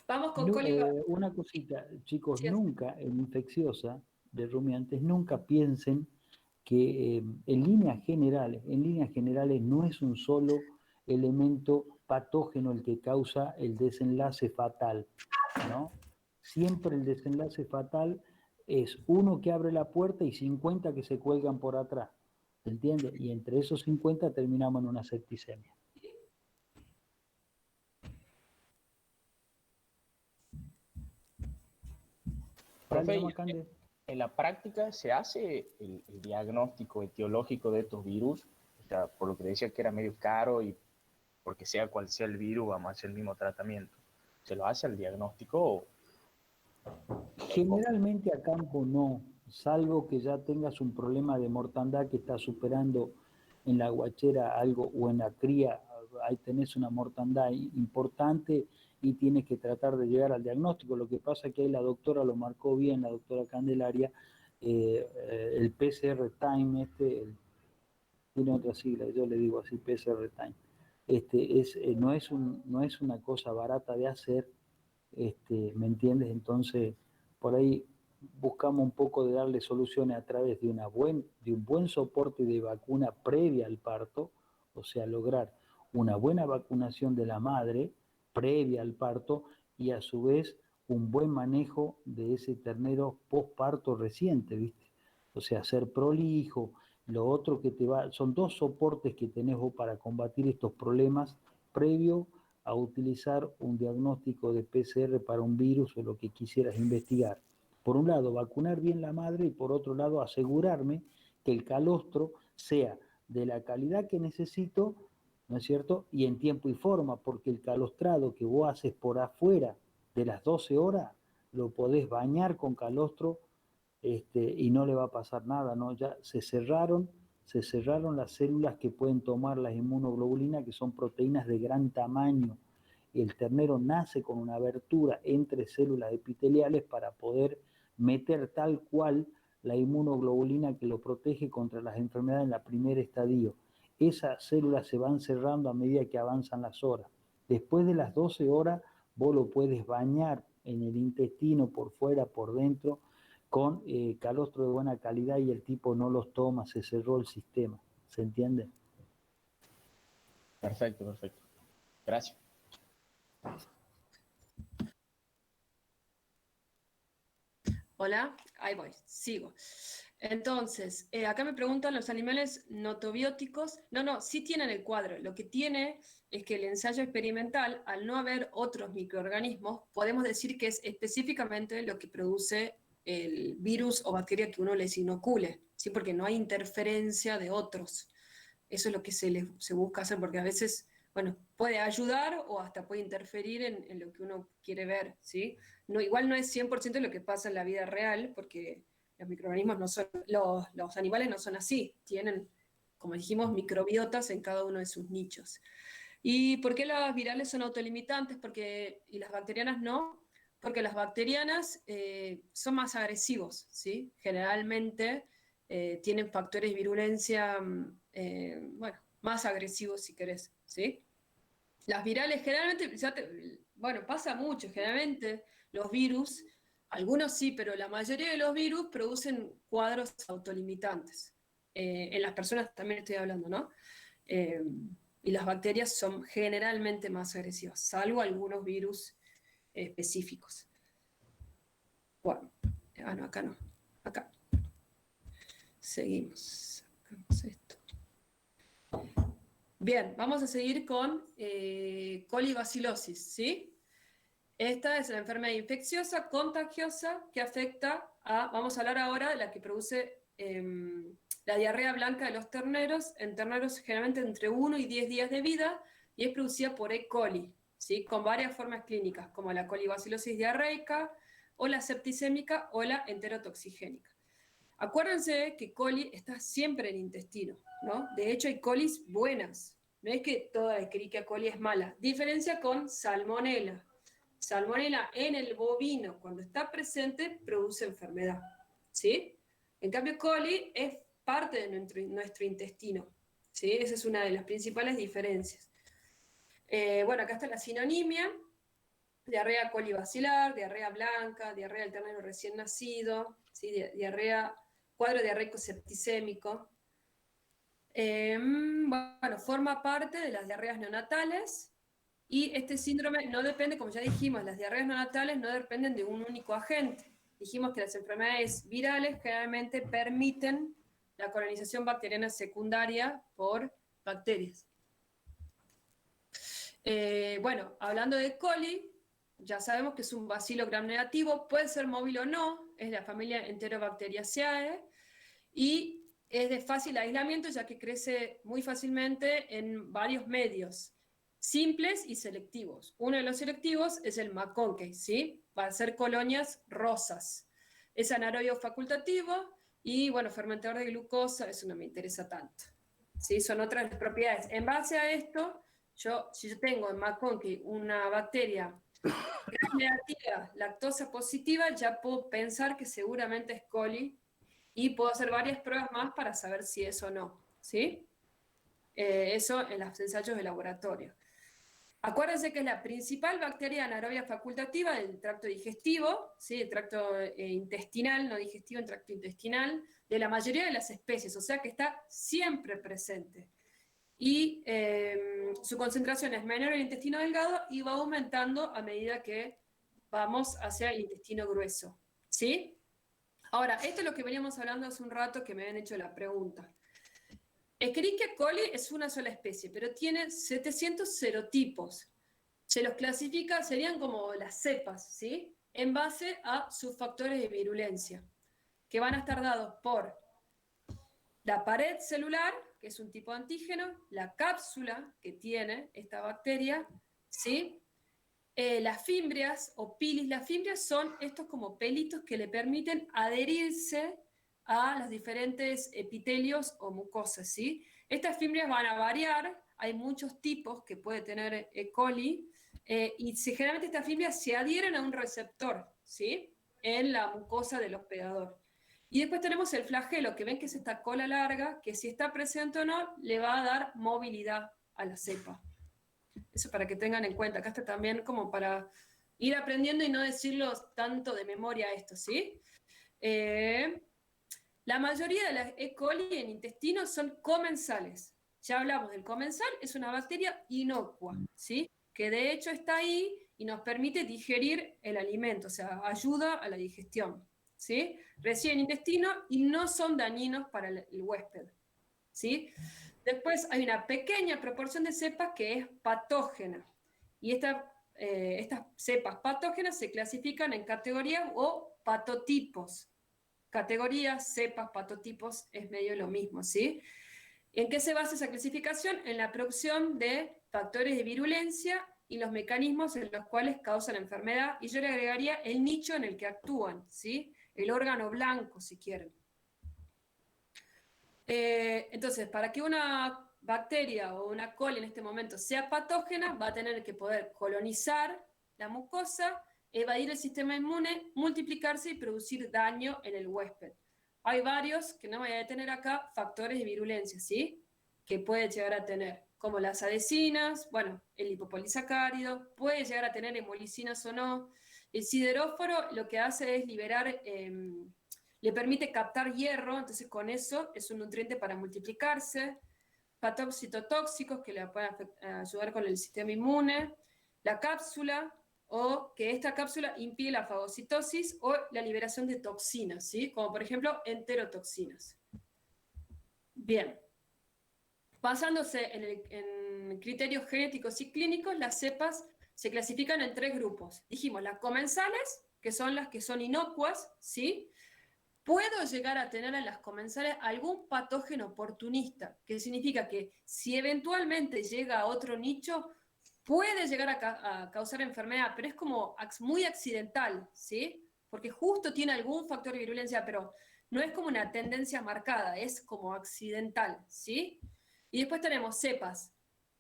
Vamos con No, cólico. una cosita, chicos, Sí, nunca en infecciosa de rumiantes, nunca piensen que en líneas generales no es un solo elemento patógeno el que causa el desenlace fatal, ¿no? siempre el desenlace fatal es uno que abre la puerta y 50 que se cuelgan por atrás, ¿se entiende? Y entre esos 50 terminamos en una septicemia. Profe, Dale, Macande. en la práctica se hace el diagnóstico etiológico de estos virus, o sea, por lo que decía que era medio caro y porque sea cual sea el virus, vamos a hacer el mismo tratamiento. ¿Se lo hace al diagnóstico o Generalmente a campo no, salvo que ya tengas un problema de mortandad que está superando en la guachera algo o en la cría, ahí tenés una mortandad importante y tienes que tratar de llegar al diagnóstico. Lo que pasa es que ahí la doctora lo marcó bien, la doctora Candelaria, el PCR time, tiene otra sigla, yo le digo así, PCR time. No es una cosa barata de hacer, ¿me entiendes? Entonces, por ahí buscamos un poco de darle soluciones a través de de un buen soporte de vacuna previa al parto, o sea, lograr una buena vacunación de la madre previa al parto y a su vez un buen manejo de ese ternero postparto reciente, ¿viste? O sea, ser prolijo, lo otro que son dos soportes que tenés vos para combatir estos problemas previo a utilizar un diagnóstico de PCR para un virus o lo que quisieras investigar. Por un lado, vacunar bien la madre y por otro lado, asegurarme que el calostro sea de la calidad que necesito, ¿no es cierto? Y en tiempo y forma, porque el calostrado que vos haces por afuera de las 12 horas, lo podés bañar con calostro y no le va a pasar nada, ¿no? Ya se cerraron las células que pueden tomar las inmunoglobulinas, que son proteínas de gran tamaño. El ternero nace con una abertura entre células epiteliales para poder meter tal cual la inmunoglobulina que lo protege contra las enfermedades en la primer estadio. Esas células se van cerrando a medida que avanzan las horas. Después de las 12 horas, vos lo puedes bañar en el intestino, por fuera, por dentro, con calostro de buena calidad y el tipo no los toma, se cerró el sistema. ¿Se entiende? Perfecto, perfecto. Gracias. Hola, ahí voy, sigo. Entonces, acá me preguntan los animales notobióticos. No, sí tienen el cuadro. Lo que tiene es que el ensayo experimental, al no haber otros microorganismos, podemos decir que es específicamente lo que produce el virus o bacteria que uno les inocule, ¿sí? Porque no hay interferencia de otros. Eso es lo que se busca hacer, porque a veces, bueno, puede ayudar o hasta puede interferir en lo que uno quiere ver, ¿sí? No, igual no es 100% lo que pasa en la vida real, porque los microorganismos no son, los animales no son así, tienen, como dijimos, microbiotas en cada uno de sus nichos. ¿Y por qué las virales son autolimitantes? Y las bacterianas no, porque las bacterianas son más agresivos, ¿sí? Generalmente tienen factores de virulencia, bueno, más agresivos si querés, ¿sí? Las virales generalmente, bueno, pasa mucho, generalmente los virus, algunos sí, pero la mayoría de los virus producen cuadros autolimitantes. En las personas también estoy hablando, ¿no? Eh, y las bacterias son generalmente más agresivas, salvo algunos virus específicos. Bueno, no, acá no, acá. Seguimos. Sacamos esto. Bien, vamos a seguir con colibacilosis, ¿sí? Esta es la enfermedad infecciosa, contagiosa, que afecta vamos a hablar ahora de la que produce la diarrea blanca de los terneros, en terneros generalmente entre 1 y 10 días de vida, y es producida por E. coli, ¿sí? Con varias formas clínicas, como la colibacilosis diarreica, o la septicémica, o la enterotoxigénica. Acuérdense que coli está siempre en el intestino, ¿no? De hecho, hay colis buenas. No es que toda Escherichia coli es mala. Diferencia con salmonella. Salmonella en el bovino, cuando está presente, produce enfermedad, ¿sí? En cambio, coli es parte de nuestro intestino, ¿sí? Esa es una de las principales diferencias. Bueno, acá está la sinonimia: diarrea colibacilar, diarrea blanca, diarrea del ternero recién nacido, ¿sí? Cuadro diarreico septicémico. Bueno, forma parte de las diarreas neonatales, Y este síndrome no depende, como ya dijimos, las diarreas neonatales no dependen de un único agente. Dijimos que las enfermedades virales generalmente permiten la colonización bacteriana secundaria por bacterias. Bueno, hablando de coli, ya sabemos que es un bacilo gram negativo, puede ser móvil o no, es de la familia Enterobacteriaceae y es de fácil aislamiento ya que crece muy fácilmente en varios medios, simples y selectivos. Uno de los selectivos es el McConkey, ¿sí? Va a ser colonias rosas. Es anaerobio facultativo y, bueno, fermentador de glucosa, eso no me interesa tanto. ¿Sí? Son otras propiedades. En base a esto, si yo tengo en McConkey una bacteria negativa, lactosa positiva, ya puedo pensar que seguramente es coli y puedo hacer varias pruebas más para saber si es o no, ¿sí? Eso en los ensayos de laboratorio. Acuérdense que es la principal bacteria anaerobia facultativa del tracto digestivo, ¿sí? El tracto intestinal, no digestivo, el tracto intestinal, de la mayoría de las especies, o sea que está siempre presente. Y su concentración es menor en el intestino delgado y va aumentando a medida que vamos hacia el intestino grueso, ¿sí? Ahora, esto es lo que veníamos hablando hace un rato que me habían hecho la pregunta. Escherichia coli es una sola especie, pero tiene 700 serotipos. Se los clasifica, serían como las cepas, ¿sí? En base a sus factores de virulencia, que van a estar dados por la pared celular, que es un tipo de antígeno, la cápsula que tiene esta bacteria, ¿sí? Las fimbrias o pilis, las fimbrias son estos como pelitos que le permiten adherirse a los diferentes epitelios o mucosas, ¿sí? Estas fimbrias van a variar, hay muchos tipos que puede tener E. coli, y generalmente estas fimbrias se adhieren a un receptor, ¿sí? En la mucosa del hospedador. Y después tenemos el flagelo, que ven que es esta cola larga, que si está presente o no, le va a dar movilidad a la cepa. Eso para que tengan en cuenta. Acá está también como para ir aprendiendo y no decirlo tanto de memoria esto, ¿sí? La mayoría de las E. coli en intestino son comensales. Ya hablamos del comensal, es una bacteria inocua, ¿sí? Que de hecho está ahí y nos permite digerir el alimento, o sea, ayuda a la digestión, ¿sí? Residen en intestino y no son dañinos para el huésped, ¿sí? Después hay una pequeña proporción de cepas que es patógena. Y estas cepas patógenas se clasifican en categorías o patotipos. Categorías, cepas, patotipos, es medio lo mismo, ¿sí? ¿En qué se basa esa clasificación? En la producción de factores de virulencia y los mecanismos en los cuales causan la enfermedad. Y yo le agregaría el nicho en el que actúan, ¿sí? El órgano blanco, si quieren. Entonces, para que una bacteria o una coli en este momento sea patógena, va a tener que poder colonizar la mucosa, evadir el sistema inmune, multiplicarse y producir daño en el huésped. Hay varios, que no voy a detener acá, factores de virulencia, ¿sí? Que puede llegar a tener, como las adhesinas, bueno, el lipopolisacárido, puede llegar a tener hemolicinas o no. El sideróforo lo que hace es liberar... le permite captar hierro, entonces con eso es un nutriente para multiplicarse. Citotóxicos que le pueden ayudar con el sistema inmune. La cápsula, o que esta cápsula impide la fagocitosis o la liberación de toxinas, ¿sí? Como por ejemplo enterotoxinas. Bien. Basándose en criterios genéticos y clínicos, las cepas se clasifican en 3 grupos. Dijimos las comensales, que son las que son inocuas, ¿sí? Puedo llegar a tener en las comensales algún patógeno oportunista, que significa que si eventualmente llega a otro nicho, puede llegar a causar enfermedad, pero es como muy accidental, ¿sí? Porque justo tiene algún factor de virulencia, pero no es como una tendencia marcada, es como accidental, ¿sí? Y después tenemos cepas,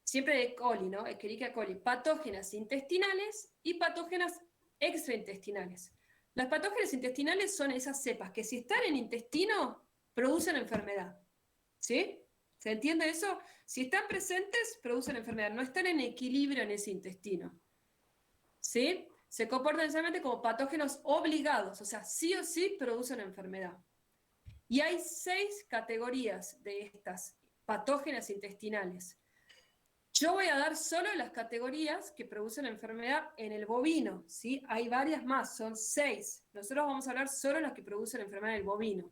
siempre de coli, ¿no? Escherichia coli, patógenas intestinales y patógenas extraintestinales. Las patógenas intestinales son esas cepas que si están en intestino producen enfermedad, ¿sí? ¿Se entiende eso? Si están presentes, producen enfermedad, no están en equilibrio en ese intestino, ¿sí? Se comportan necesariamente como patógenos obligados, o sea, sí o sí producen enfermedad. Y hay 6 categorías de estas patógenas intestinales. Yo voy a dar solo las categorías que producen la enfermedad en el bovino, ¿sí? Hay varias más, son 6. Nosotros vamos a hablar solo las que producen la enfermedad en el bovino.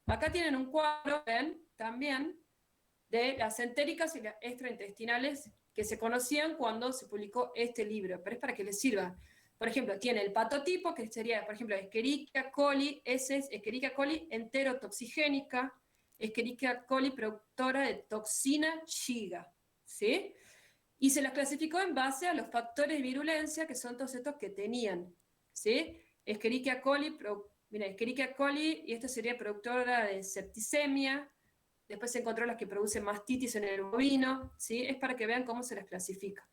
Acá tienen un cuadro, ven, también, de las entéricas y las extraintestinales que se conocían cuando se publicó este libro, pero es para que les sirva. Por ejemplo, tiene el patotipo, que sería, por ejemplo, Escherichia coli, ese es Escherichia coli enterotoxigénica, Escherichia coli productora de toxina Shiga, ¿sí? Y se las clasificó en base a los factores de virulencia, que son todos estos que tenían, ¿sí? Escherichia coli, mira, Escherichia coli, y esto sería productora de septicemia. Después se encontró las que producen mastitis en el bovino, ¿sí? Es para que vean cómo se las clasifica.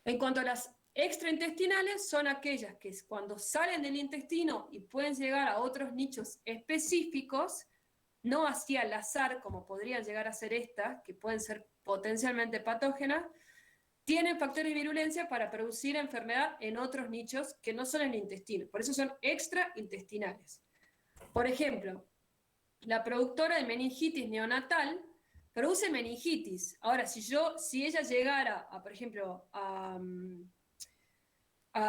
En cuanto a las extraintestinales, son aquellas que cuando salen del intestino y pueden llegar a otros nichos específicos, no así al azar, como podrían llegar a ser estas, que pueden ser potencialmente patógenas, tienen factores de virulencia para producir enfermedad en otros nichos que no son en el intestino. Por eso son extraintestinales. Por ejemplo, la productora de meningitis neonatal produce meningitis. Ahora, si ella llegara, por ejemplo, a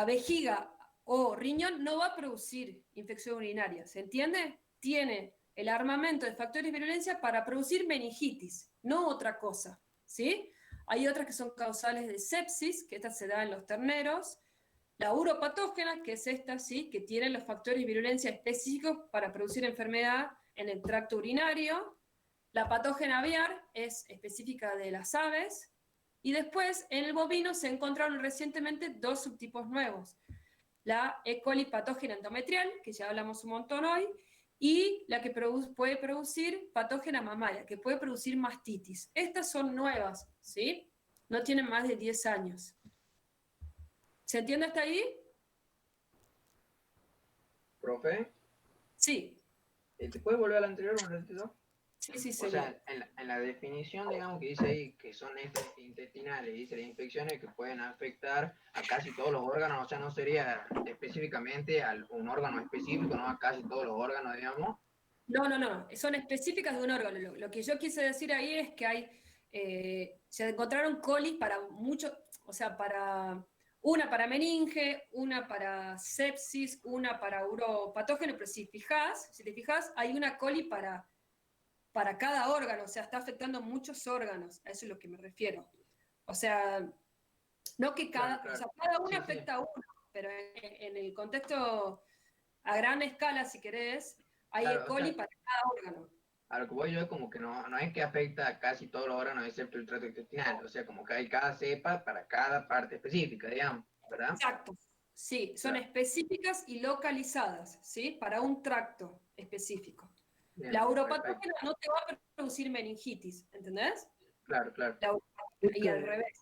vejiga o riñón, no va a producir infección urinaria. ¿Se entiende? Tiene el armamento de factores de virulencia para producir meningitis, no otra cosa. ¿Sí? Hay otras que son causales de sepsis, que esta se da en los terneros. La uropatógena, que es esta, ¿sí? Que tiene los factores de virulencia específicos para producir enfermedad en el tracto urinario. La patógena aviar es específica de las aves. Y después, en el bovino se encontraron recientemente 2 subtipos nuevos. La E. coli patógena endometrial, que ya hablamos un montón hoy, y la que puede producir patógena mamaria, que puede producir mastitis. Estas son nuevas, ¿sí? No tienen más de 10 años. ¿Se entiende hasta ahí? Profe, Sí. ¿te puedes volver al anterior un ratito? Sí, O señor. sea, en la definición, digamos, que dice ahí que son intestinales, dice las infecciones que pueden afectar a casi todos los órganos, o sea, no sería específicamente a un órgano específico, no a casi todos los órganos, digamos. No, son específicas de un órgano. Lo que yo quise decir ahí es que se encontraron colis para muchos, o sea, una para meninge, una para sepsis, una para uropatógeno, pero si te fijas, hay una coli para cada órgano, o sea, está afectando muchos órganos, a eso es lo que me refiero. O sea, no que Claro. o sea, cada uno Sí, afecta a uno, pero en el contexto a gran escala, si querés, hay claro, E. o coli sea, para cada órgano. a lo que voy yo es como que no es que afecta a casi todos los órganos excepto el tracto intestinal, o sea, como que hay cada cepa para cada parte específica, digamos, ¿verdad? Exacto. Sí, son Claro. específicas y localizadas, ¿sí? Para un tracto específico. Bien, La perfecto. uropatógena no te va a producir meningitis, ¿entendés? Claro, claro. La uropatógena, y Esto al revés.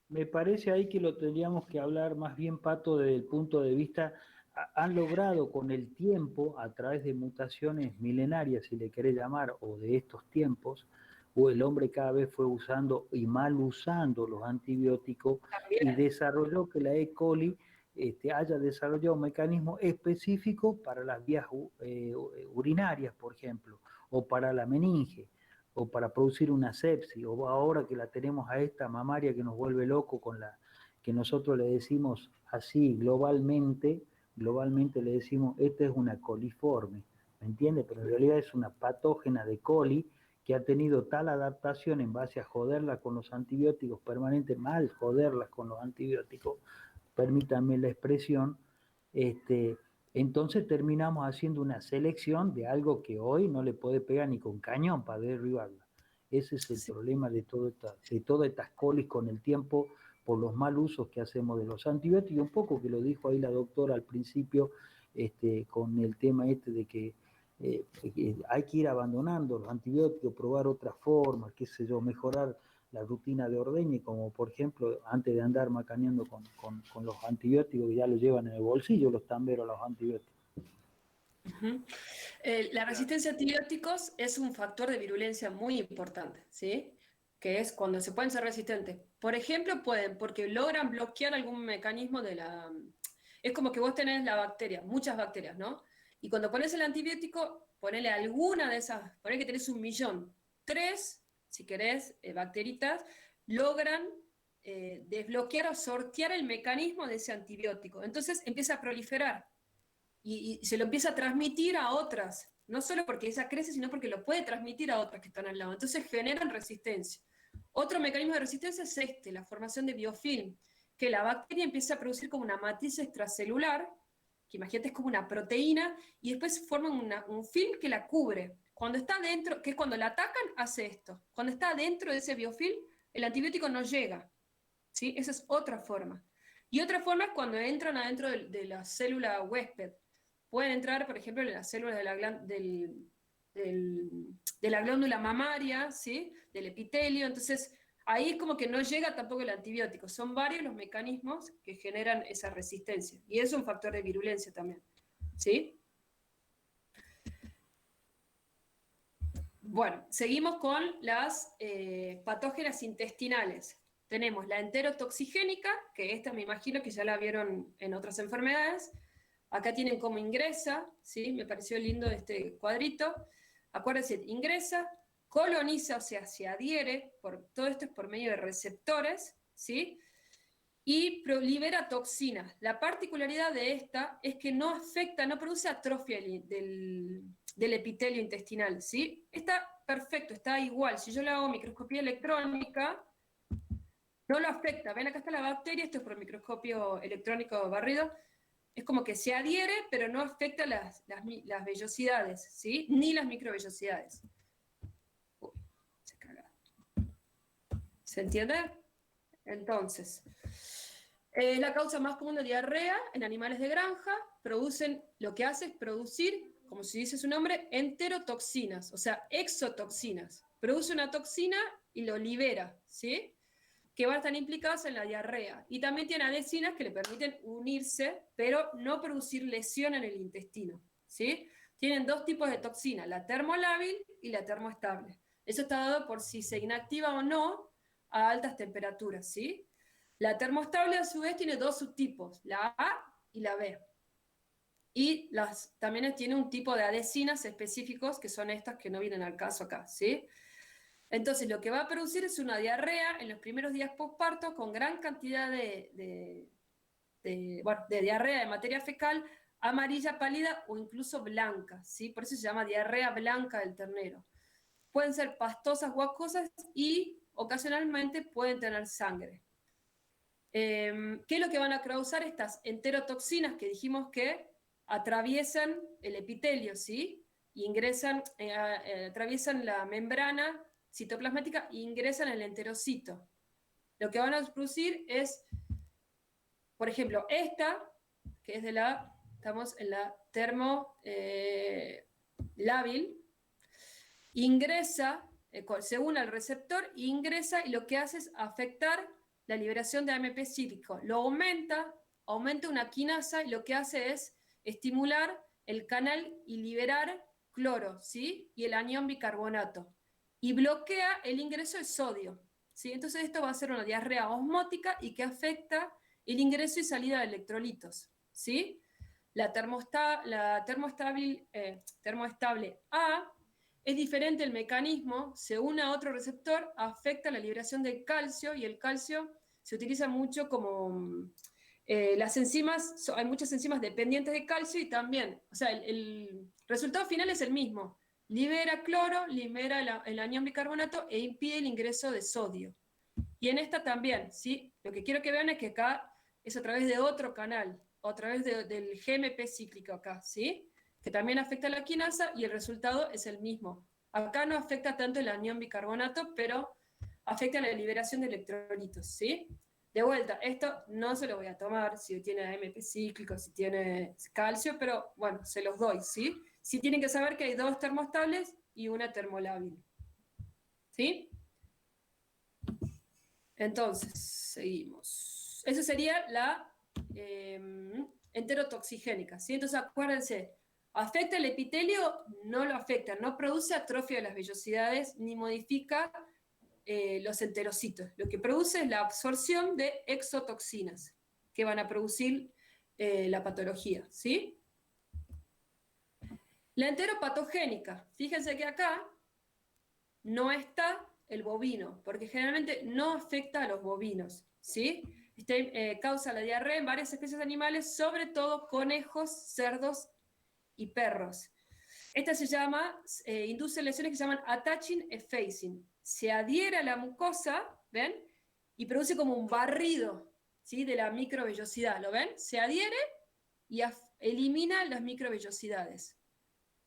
me parece ahí que lo tendríamos que hablar más bien, Pato, desde el punto de vista, han logrado con el tiempo, a través de mutaciones milenarias, si le querés llamar, o de estos tiempos, o el hombre cada vez fue usando y mal usando los antibióticos y También. desarrolló que la E. coli haya desarrollado un mecanismo específico para las vías urinarias, por ejemplo, o para la meninge, o para producir una sepsis, o ahora que la tenemos a esta mamaria que nos vuelve loco con la que nosotros le decimos así globalmente le decimos, esta es una coliforme, ¿me entiende? Pero en realidad es una patógena de coli que ha tenido tal adaptación en base a joderla con los antibióticos permanentes, mal joderlas con los antibióticos, permítanme la expresión, entonces terminamos haciendo una selección de algo que hoy no le puede pegar ni con cañón para derribarla. Ese es el problema de todas estas colis con el tiempo, por los mal usos que hacemos de los antibióticos, y un poco que lo dijo ahí la doctora al principio, con el tema de que hay que ir abandonando los antibióticos, probar otras formas, qué sé yo, mejorar la rutina de ordeñe, como por ejemplo, antes de andar macaneando con los antibióticos, ya lo llevan en el bolsillo los tamberos, los antibióticos. Uh-huh. La resistencia a antibióticos es un factor de virulencia muy importante, ¿sí? Que es cuando se pueden ser resistentes. Por ejemplo, porque logran bloquear algún mecanismo de la... Es como que vos tenés la bacteria, muchas bacterias, ¿no? Y cuando pones el antibiótico, ponele alguna de esas, ponele que tenés 1.000.000, 3, si querés, bacteritas, logran desbloquear o sortear el mecanismo de ese antibiótico. Entonces empieza a proliferar y se lo empieza a transmitir a otras, no solo porque ella crece, sino porque lo puede transmitir a otras que están al lado. Entonces generan resistencia. Otro mecanismo de resistencia es la formación de biofilm, que la bacteria empieza a producir como una matriz extracelular, que imagínate es como una proteína, y después forman un film que la cubre. Cuando está dentro, que es cuando la atacan, hace esto. Cuando está dentro de ese biofilm, el antibiótico no llega. ¿Sí? Esa es otra forma. Y otra forma es cuando entran adentro de la célula huésped. Pueden entrar, por ejemplo, en las células de la glándula mamaria, ¿sí? Del epitelio. Entonces, ahí es como que no llega tampoco el antibiótico. Son varios los mecanismos que generan esa resistencia. Y es un factor de virulencia también. ¿Sí? Bueno, seguimos con las patógenas intestinales. Tenemos la enterotoxigénica, que esta me imagino que ya la vieron en otras enfermedades. Acá tienen cómo ingresa, ¿sí? Me pareció lindo este cuadrito. Acuérdense, ingresa, coloniza, o sea, se adhiere, todo esto es por medio de receptores, ¿sí? Y libera toxinas. La particularidad de esta es que no afecta, no produce atrofia del epitelio intestinal, ¿sí? Está perfecto, está igual. Si yo le hago microscopía electrónica, no lo afecta. Ven, acá está la bacteria, esto es por microscopio electrónico barrido. Es como que se adhiere, pero no afecta las vellosidades, ¿sí? Ni las microvellosidades. Uy, se caga. ¿Se entiende? Entonces, es la causa más común de diarrea en animales de granja. Lo que hace es producir, como si dice su nombre, enterotoxinas, o sea, exotoxinas. Produce una toxina y lo libera, ¿sí? Que van a estar implicadas en la diarrea. Y también tiene adhesinas que le permiten unirse, pero no producir lesión en el intestino, ¿sí? Tienen dos tipos de toxina, la termolábil y la termoestable. Eso está dado por si se inactiva o no a altas temperaturas, ¿sí? La termoestable, a su vez, tiene dos subtipos, la A y la B. Y también tiene un tipo de adhesinas específicos, que son estas que no vienen al caso acá, ¿sí? Entonces, lo que va a producir es una diarrea en los primeros días postparto con gran cantidad de diarrea de materia fecal, amarilla pálida o incluso blanca, ¿sí? Por eso se llama diarrea blanca del ternero. Pueden ser pastosas o acuosas y ocasionalmente pueden tener sangre. ¿Qué es lo que van a causar estas enterotoxinas que dijimos que atraviesan el epitelio, ¿sí? Y atraviesan la membrana citoplasmática e ingresan en el enterocito. Lo que van a producir es, por ejemplo, esta, que es estamos en la termolábil, ingresa, se une al receptor, ingresa y lo que hace es afectar la liberación de AMP cíclico. Lo aumenta una quinasa y lo que hace es estimular el canal y liberar cloro, ¿sí? Y el anión bicarbonato. Y bloquea el ingreso de sodio, ¿sí? Entonces esto va a ser una diarrea osmótica y que afecta el ingreso y salida de electrolitos, ¿sí? La termoestable A es diferente el mecanismo, se une a otro receptor, afecta la liberación del calcio y el calcio se utiliza mucho como las enzimas, hay muchas enzimas dependientes de calcio y también, o sea, el resultado final es el mismo. Libera cloro, libera el anión bicarbonato e impide el ingreso de sodio. Y en esta también, ¿sí? Lo que quiero que vean es que acá es a través de otro canal, o a través del GMP cíclico acá, ¿sí? Que también afecta a la quinasa y el resultado es el mismo. Acá no afecta tanto el anión bicarbonato, pero afecta la liberación de electrolitos, ¿sí? De vuelta, esto no se lo voy a tomar si tiene AMP cíclico, si tiene calcio, pero bueno, se los doy, ¿sí? Sí tienen que saber que hay dos termoestables y una termolábil, ¿sí? Entonces, seguimos. Eso sería la enterotoxigénica, ¿sí? Entonces, acuérdense, ¿afecta el epitelio? No lo afecta, no produce atrofia de las vellosidades ni modifica los enterocitos. Lo que produce es la absorción de exotoxinas que van a producir la patología, ¿sí? La enteropatogénica, fíjense que acá no está el bovino, porque generalmente no afecta a los bovinos, ¿sí? Causa la diarrea en varias especies de animales, sobre todo conejos, cerdos y perros. Esta se llama, induce lesiones que se llaman attaching effacing. Se adhiere a la mucosa, ¿ven? Y produce como un barrido, ¿sí? De la microvellosidad, ¿lo ven? Se adhiere y elimina las microvellosidades.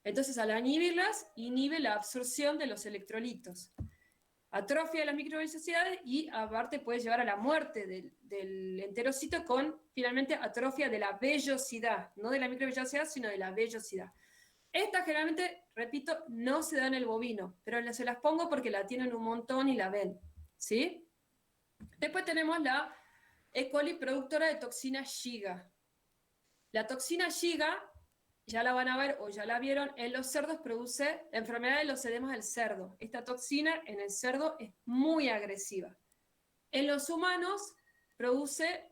Entonces, al inhibirlas, inhibe la absorción de los electrolitos. Atrofia de las microvellosidades y aparte puede llevar a la muerte del enterocito con, finalmente, atrofia de la vellosidad. No de la microvellosidad, sino de la vellosidad. Esta generalmente, repito, no se da en el bovino, pero se las pongo porque la tienen un montón y la ven, ¿sí? Después tenemos la E. coli productora de toxina Shiga. La toxina Shiga, ya la van a ver o ya la vieron, en los cerdos produce la enfermedad de los edemas del cerdo. Esta toxina en el cerdo es muy agresiva. En los humanos produce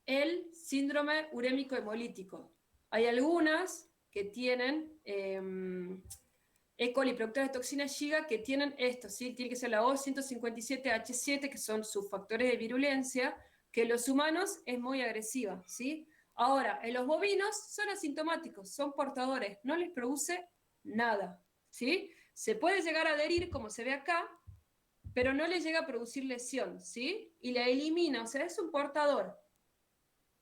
el síndrome urémico hemolítico. Hay algunas que tienen E. coli productoras de toxina Shiga que tienen esto, ¿sí? Tiene que ser la O157H7, que son sus factores de virulencia, que en los humanos es muy agresiva, ¿sí? Ahora, en los bovinos son asintomáticos, son portadores, no les produce nada, ¿sí? Se puede llegar a adherir, como se ve acá, pero no les llega a producir lesión, ¿sí? Y la elimina, o sea, es un portador.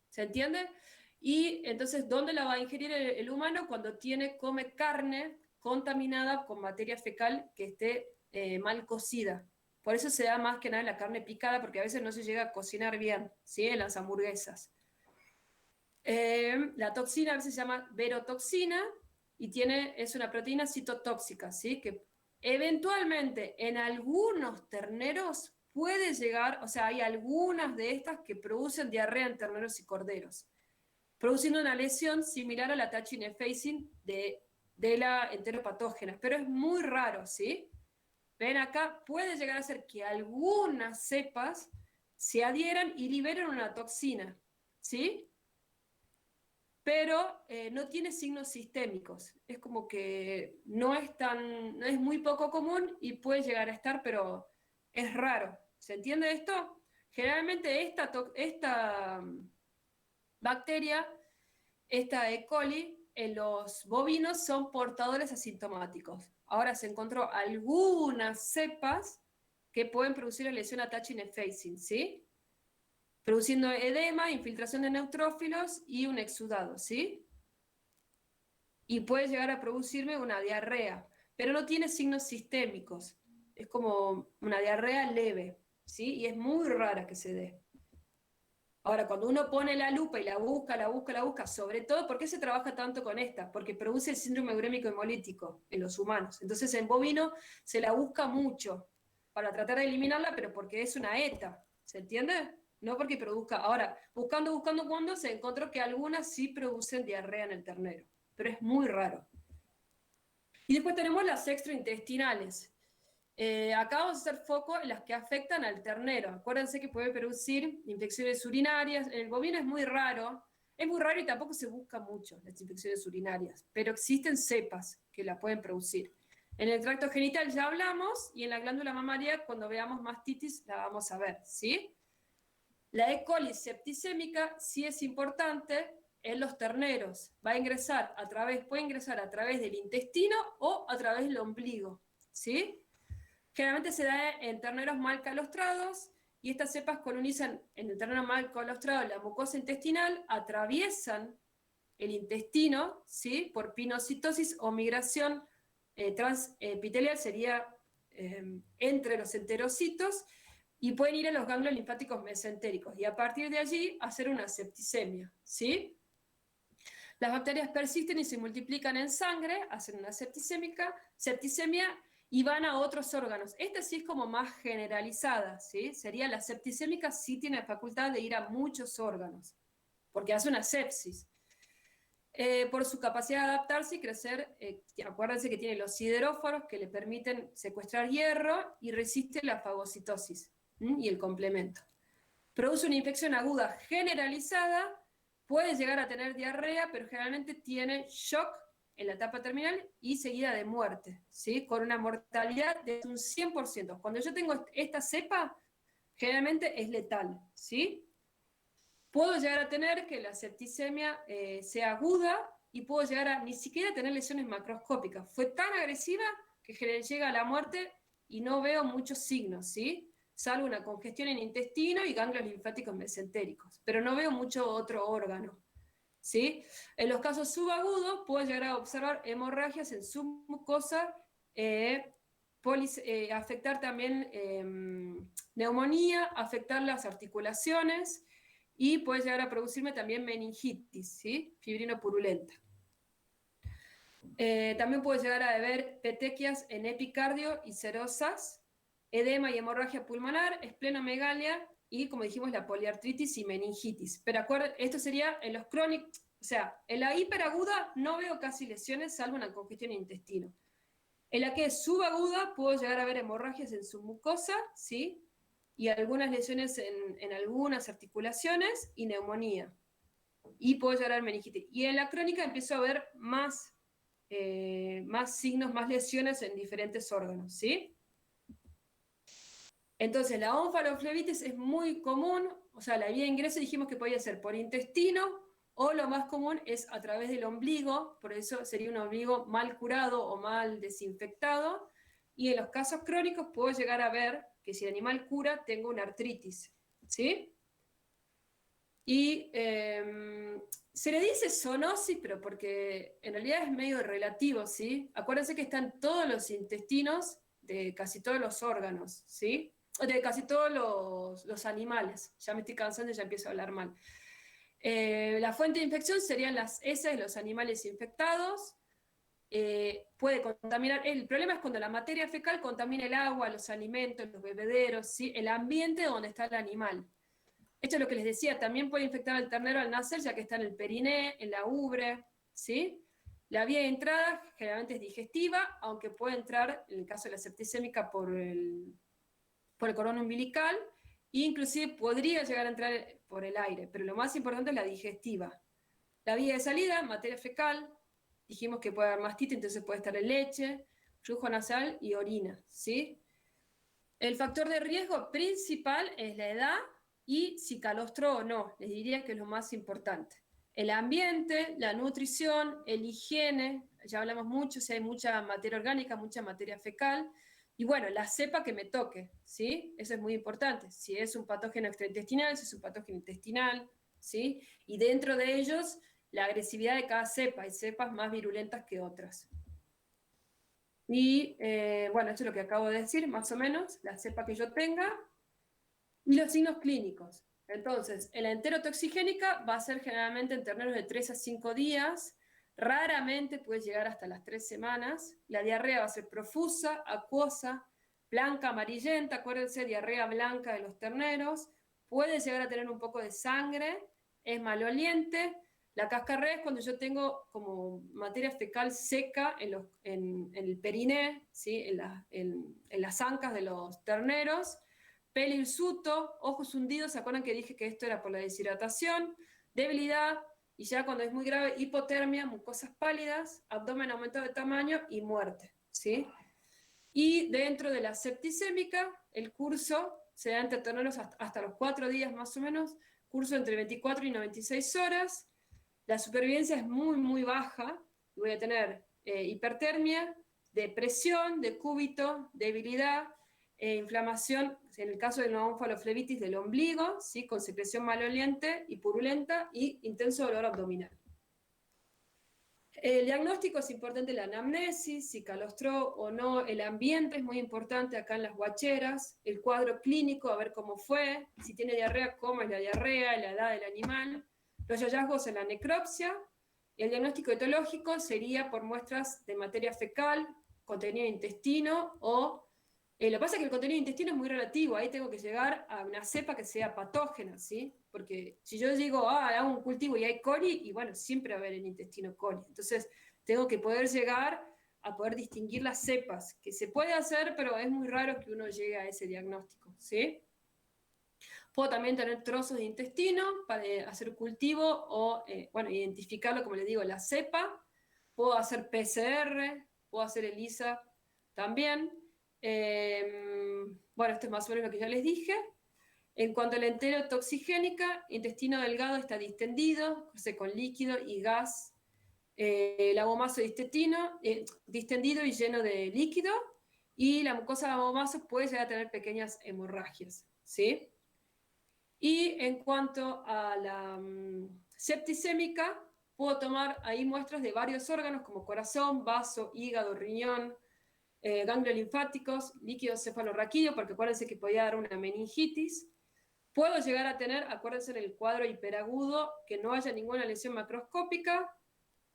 ¿Se entiende? Y entonces, ¿dónde la va a ingerir el humano? Cuando come carne contaminada con materia fecal que esté mal cocida. Por eso se da más que nada la carne picada, porque a veces no se llega a cocinar bien, ¿sí? En las hamburguesas. La toxina a veces se llama verotoxina y es una proteína citotóxica, ¿sí? Que eventualmente en algunos terneros puede llegar, o sea, hay algunas de estas que producen diarrea en terneros y corderos, produciendo una lesión similar a la attaching effacing de la enteropatógena, pero es muy raro, ¿sí? Ven acá, puede llegar a ser que algunas cepas se adhieran y liberen una toxina, ¿sí? Pero no tiene signos sistémicos. Es como que no es muy poco común y puede llegar a estar, pero es raro. ¿Se entiende esto? Generalmente esta bacteria, esta E. coli, en los bovinos son portadores asintomáticos. Ahora se encontró algunas cepas que pueden producir la lesión attaching effacing, ¿sí? Produciendo edema, infiltración de neutrófilos y un exudado, ¿sí? Y puede llegar a producirme una diarrea, pero no tiene signos sistémicos. Es como una diarrea leve, ¿sí? Y es muy rara que se dé. Ahora, cuando uno pone la lupa y la busca, sobre todo, ¿por qué se trabaja tanto con esta? Porque produce el síndrome urémico hemolítico en los humanos. Entonces, en bovino se la busca mucho para tratar de eliminarla, pero porque es una ETA, ¿se entiende? No porque produzca. Ahora, buscando cuando se encontró que algunas sí producen diarrea en el ternero, pero es muy raro. Y después tenemos las extraintestinales. Acá vamos a hacer foco en las que afectan al ternero. Acuérdense que puede producir infecciones urinarias. En el bovino es muy raro y tampoco se busca mucho las infecciones urinarias, pero existen cepas que la pueden producir. En el tracto genital ya hablamos y en la glándula mamaria, cuando veamos mastitis, la vamos a ver, ¿sí? La E. coli septicémica sí es importante en los terneros. Puede ingresar a través del intestino o a través del ombligo, ¿sí? Generalmente se da en terneros mal calostrados y estas cepas colonizan en el ternero mal calostrado la mucosa intestinal, atraviesan el intestino, ¿sí? Por pinocitosis o migración transepitelial, sería entre los enterocitos, y pueden ir a los ganglios linfáticos mesentéricos y a partir de allí hacer una septicemia, ¿sí? Las bacterias persisten y se multiplican en sangre, hacen una septicemia y van a otros órganos. Esta sí es como más generalizada, ¿sí? Sería la septicémica, sí tiene la facultad de ir a muchos órganos, porque hace una sepsis. Por su capacidad de adaptarse y crecer, acuérdense que tiene los sideróforos que le permiten secuestrar hierro y resiste la fagocitosis y el complemento. Produce una infección aguda generalizada, puede llegar a tener diarrea, pero generalmente tiene shock en la etapa terminal y seguida de muerte, ¿sí? Con una mortalidad de un 100%. Cuando yo tengo esta cepa, generalmente es letal, ¿sí? Puedo llegar a tener que la septicemia sea aguda y puedo llegar a ni siquiera tener lesiones macroscópicas. Fue tan agresiva que llega a la muerte y no veo muchos signos, ¿sí? Salvo una congestión en intestino y ganglios linfáticos mesentéricos, pero no veo mucho otro órgano, ¿sí? En los casos subagudos puedo llegar a observar hemorragias en su mucosa, afectar también neumonía, afectar las articulaciones y puede llegar a producirme también meningitis, ¿sí? Fibrino purulenta. También puede llegar a haber petequias en epicardio y serosas, edema y hemorragia pulmonar, esplenomegalia y, como dijimos, la poliartritis y meningitis. Pero acuérdense, esto sería en los crónicos, o sea, en la hiperaguda no veo casi lesiones, salvo una congestión en intestino. En la que es subaguda puedo llegar a ver hemorragias en su mucosa, ¿sí? Y algunas lesiones en algunas articulaciones y neumonía. Y puedo llegar a ver meningitis. Y en la crónica empiezo a ver más signos, más lesiones en diferentes órganos, ¿sí? Entonces, la onfaloflebitis es muy común, o sea, la vía de ingreso dijimos que podía ser por intestino, o lo más común es a través del ombligo, por eso sería un ombligo mal curado o mal desinfectado, y en los casos crónicos puedo llegar a ver que si el animal cura, tengo una artritis, ¿sí? Y se le dice zoonosis, pero porque en realidad es medio relativo, ¿sí? Acuérdense que están todos los intestinos de casi todos los órganos, ¿sí? De casi todos los animales. Ya me estoy cansando y ya empiezo a hablar mal. La fuente de infección serían las heces de los animales infectados. Puede contaminar, el problema es cuando la materia fecal contamina el agua, los alimentos, los bebederos, ¿sí? El ambiente donde está el animal. Esto es lo que les decía, también puede infectar al ternero al nacer, ya que está en el periné, en la ubre, ¿sí? La vía de entrada generalmente es digestiva, aunque puede entrar, en el caso de la septicémica, por el cordón umbilical, e inclusive podría llegar a entrar por el aire, pero lo más importante es la digestiva. La vía de salida, materia fecal, dijimos que puede haber mastite, entonces puede estar en leche, flujo nasal y orina, ¿sí? El factor de riesgo principal es la edad y si calostró o no, les diría que es lo más importante. El ambiente, la nutrición, el higiene, ya hablamos mucho, si hay mucha materia orgánica, mucha materia fecal, y bueno, la cepa que me toque, ¿sí? Eso es muy importante. Si es un patógeno extraintestinal, si es un patógeno intestinal, ¿sí? Y dentro de ellos, la agresividad de cada cepa. Hay cepas más virulentas que otras. Y bueno, esto es lo que acabo de decir, más o menos, la cepa que yo tenga. Y los signos clínicos. Entonces, en la enterotoxigénica va a ser generalmente en terneros de 3 a 5 días, raramente puede llegar hasta las 3 semanas. La diarrea va a ser profusa, acuosa, blanca, amarillenta, acuérdense, diarrea blanca de los terneros, puede llegar a tener un poco de sangre, es maloliente. La cascarrea es cuando yo tengo como materia fecal seca en el periné, ¿sí? en las ancas de los terneros. Pelo hirsuto, ojos hundidos, ¿se acuerdan que dije que esto era por la deshidratación? Debilidad, y ya cuando es muy grave, hipotermia, mucosas pálidas, abdomen aumentado de tamaño y muerte, ¿sí? Y dentro de la septicémica, el curso se da entre terneros hasta los 4 días más o menos, curso entre 24 y 96 horas, la supervivencia es muy, muy baja, voy a tener hipertermia, depresión, decúbito, debilidad, inflamación, en el caso de la onfaloflebitis del ombligo, ¿sí? Con secreción maloliente y purulenta y intenso dolor abdominal. El diagnóstico es importante, la anamnesis, si calostró o no, el ambiente es muy importante acá en las guacheras, el cuadro clínico, a ver cómo fue, si tiene diarrea, cómo es la diarrea, la edad del animal, los hallazgos en la necropsia, y el diagnóstico etológico sería por muestras de materia fecal, contenido de intestino o... lo que pasa es que el contenido de intestino es muy relativo, ahí tengo que llegar a una cepa que sea patógena, ¿sí? Porque si yo digo, hago un cultivo y hay coli, y bueno, siempre va a haber en el intestino coli. Entonces, tengo que poder llegar a poder distinguir las cepas, que se puede hacer, pero es muy raro que uno llegue a ese diagnóstico, ¿sí? Puedo también tener trozos de intestino para hacer cultivo o, bueno, identificarlo, como les digo, la cepa. puedo hacer PCR, puedo hacer ELISA también. Bueno, esto es más o menos lo que ya les dije. En cuanto a la enterotoxigénica, intestino delgado está distendido, con líquido y gas. El abomaso distendido y lleno de líquido, y la mucosa de abomaso puede llegar a tener pequeñas hemorragias, ¿sí? Y en cuanto a la septicémica, puedo tomar ahí muestras de varios órganos como corazón, vaso, hígado, riñón, ganglios linfáticos, líquido cefalorraquídeo, porque acuérdense que podía dar una meningitis. Puedo llegar a tener, acuérdense en el cuadro hiperagudo, que no haya ninguna lesión macroscópica,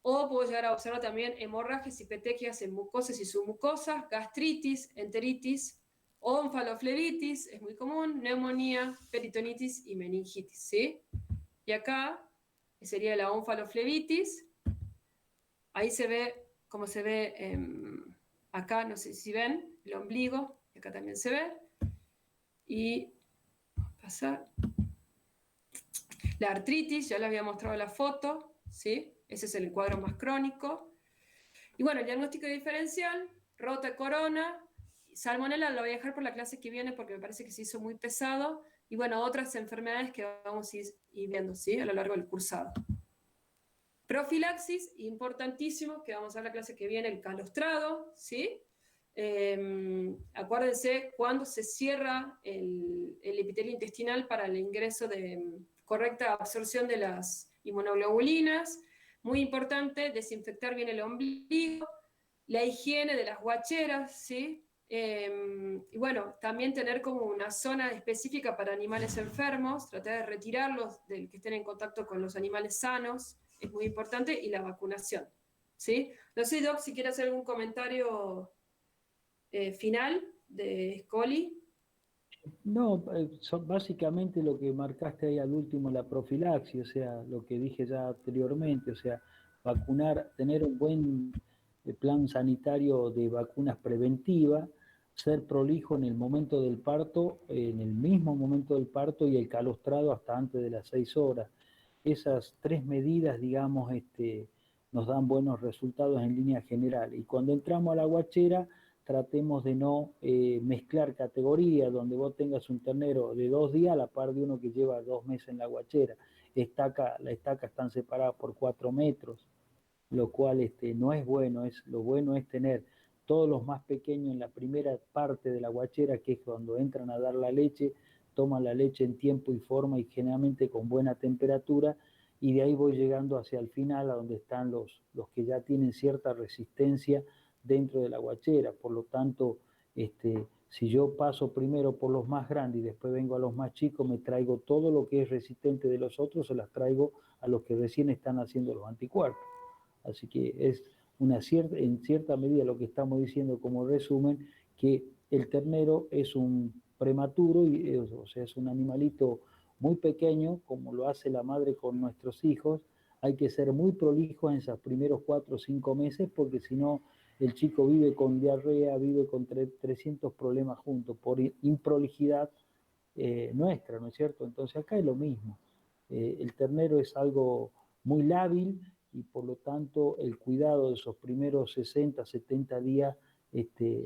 o puedo llegar a observar también hemorragias y petequias en mucosas y submucosas, gastritis, enteritis, onfaloflebitis, es muy común, neumonía, peritonitis y meningitis, ¿sí? Y acá sería la onfaloflebitis. Ahí se ve, como se ve acá, no sé si ven, el ombligo, acá también se ve. Y pasar. La artritis, ya le había mostrado la foto, ¿sí? Ese es el cuadro más crónico. Y bueno, el diagnóstico diferencial, rota corona, salmonela lo voy a dejar por la clase que viene porque me parece que se hizo muy pesado. Y bueno, otras enfermedades que vamos a ir viendo, ¿sí? A lo largo del cursado. Profilaxis, importantísimo, que vamos a ver la clase que viene, el calostrado, ¿sí? Acuérdense cuando se cierra el epitelio intestinal para el ingreso de correcta absorción de las inmunoglobulinas. Muy importante, desinfectar bien el ombligo, la higiene de las guacheras, ¿sí? Y bueno, también tener como una zona específica para animales enfermos, tratar de retirarlos del que estén en contacto con los animales sanos, es muy importante, y la vacunación, ¿sí? No sé, Doc, si quiere hacer algún comentario final de Scully. No, básicamente lo que marcaste ahí al último, la profilaxis, o sea, lo que dije ya anteriormente, o sea, vacunar, tener un buen plan sanitario de vacunas preventivas, ser prolijo en el momento del parto, en el mismo momento del parto, y el calostrado hasta antes de las 6 horas. Esas 3 medidas, digamos, nos dan buenos resultados en línea general. Y cuando entramos a la guachera, tratemos de no mezclar categorías, donde vos tengas un ternero de 2 días a la par de uno que lleva 2 meses en la guachera. La estaca están separadas por 4 metros, lo cual no es bueno. Lo bueno es tener todos los más pequeños en la primera parte de la guachera, que es cuando entran a dar la leche, toman la leche en tiempo y forma y generalmente con buena temperatura, y de ahí voy llegando hacia el final, a donde están los que ya tienen cierta resistencia dentro de la guachera. Por lo tanto, si yo paso primero por los más grandes y después vengo a los más chicos, me traigo todo lo que es resistente de los otros, se las traigo a los que recién están haciendo los anticuerpos. Así que es en cierta medida lo que estamos diciendo como resumen, que el ternero es un prematuro, o sea, es un animalito muy pequeño, como lo hace la madre con nuestros hijos. Hay que ser muy prolijos en esos primeros 4 o 5 meses, porque si no, el chico vive con diarrea, vive con 300 problemas juntos, por improlijidad nuestra, ¿no es cierto? Entonces acá es lo mismo. El ternero es algo muy lábil, y por lo tanto el cuidado de esos primeros 60, 70 días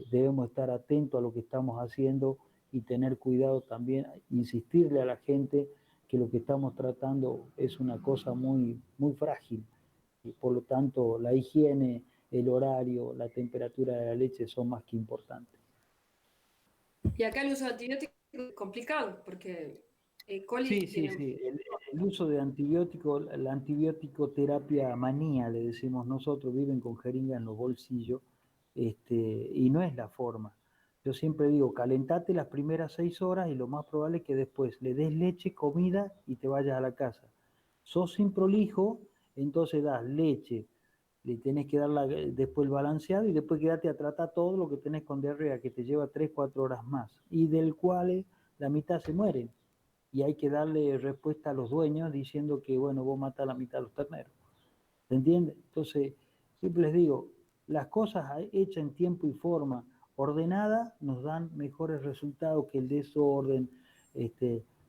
debemos estar atentos a lo que estamos haciendo y tener cuidado también, insistirle a la gente que lo que estamos tratando es una cosa muy, muy frágil, y por lo tanto la higiene, el horario, la temperatura de la leche son más que importantes. Y acá el uso de antibióticos es complicado, porque Sí, tiene... sí. El uso de antibióticos, la antibiótico-terapia manía, le decimos nosotros, viven con jeringa en los bolsillos, y no es la forma. Yo siempre digo, calentate las primeras 6 horas, y lo más probable es que después le des leche, comida y te vayas a la casa. Sos sin prolijo, entonces das leche, le tenés que dar después el balanceado, y después quedate a tratar todo lo que tenés con diarrea, que te lleva 3, 4 horas más, y del cual la mitad se mueren. Y hay que darle respuesta a los dueños diciendo que, bueno, vos matás la mitad de los terneros. ¿Se entiende? Entonces, siempre les digo, las cosas hechas en tiempo y forma ordenada nos dan mejores resultados que el desorden,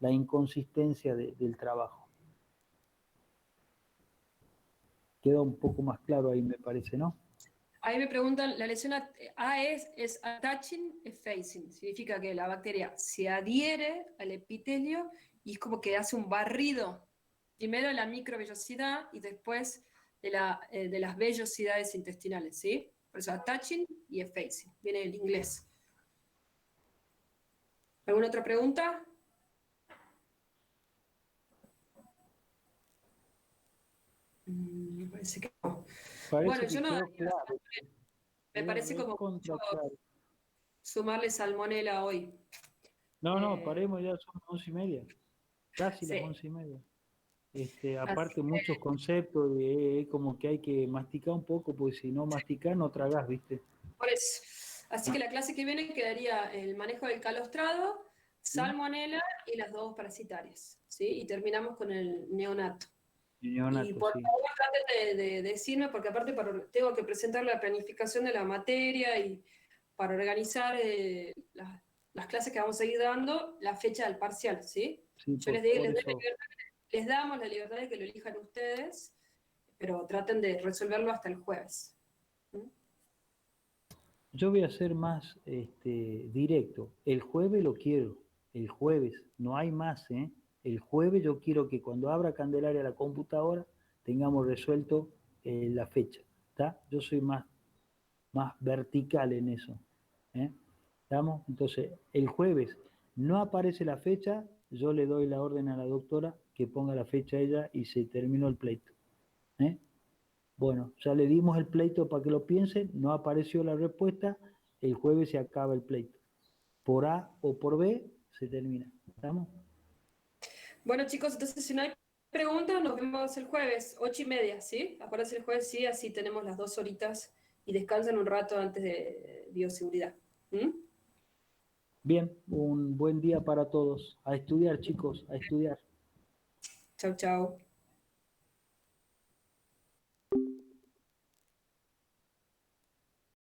la inconsistencia del trabajo. queda un poco más claro ahí, me parece, ¿no? Ahí me preguntan, la lesión A es attaching effacing, significa que la bacteria se adhiere al epitelio y es como que hace un barrido, primero de la microvellosidad y después de las vellosidades intestinales, ¿sí? Por eso attaching y effacing, viene del inglés. ¿Alguna otra pregunta? Me parece que no. Parece Bueno, que yo no quedó claro. me Quedó parece como recontra mucho claro. sumarle salmonela hoy. No, paremos ya, son 11:30. Casi las Sí. 11:30. Así Aparte muchos conceptos, como que hay que masticar un poco, porque si no masticás no tragás, ¿viste? Por eso. Así que la clase que viene quedaría el manejo del calostrado, salmonela y las dos parasitarias, ¿sí? Y terminamos con el neonato. Y Neonato, por sí. favor traten de decirme, porque aparte tengo que presentar la planificación de la materia y para organizar las clases que vamos a ir dando, la fecha del parcial, ¿sí? Sí, Yo les damos la libertad de que lo elijan ustedes, pero traten de resolverlo hasta el jueves. ¿Mm? Yo voy a ser más directo. El jueves lo quiero. El jueves, no hay más, ¿eh? El jueves yo quiero que cuando abra Candelaria la computadora tengamos resuelto la fecha. ¿Está? Yo soy más vertical en eso. ¿Eh? ¿Estamos? Entonces, el jueves no aparece la fecha, yo le doy la orden a la doctora que ponga la fecha a ella y se terminó el pleito. ¿Eh? Bueno, ya le dimos el pleito para que lo piensen, no apareció la respuesta, el jueves se acaba el pleito. Por A o por B se termina. ¿Estamos? Bueno, chicos, entonces si no hay preguntas, nos vemos el jueves, 8:30, ¿sí? Acuérdense el jueves, sí, así tenemos las 2 horitas y descansen un rato antes de bioseguridad. ¿Mm? Bien, un buen día para todos. A estudiar, chicos, a estudiar. Chau, chau.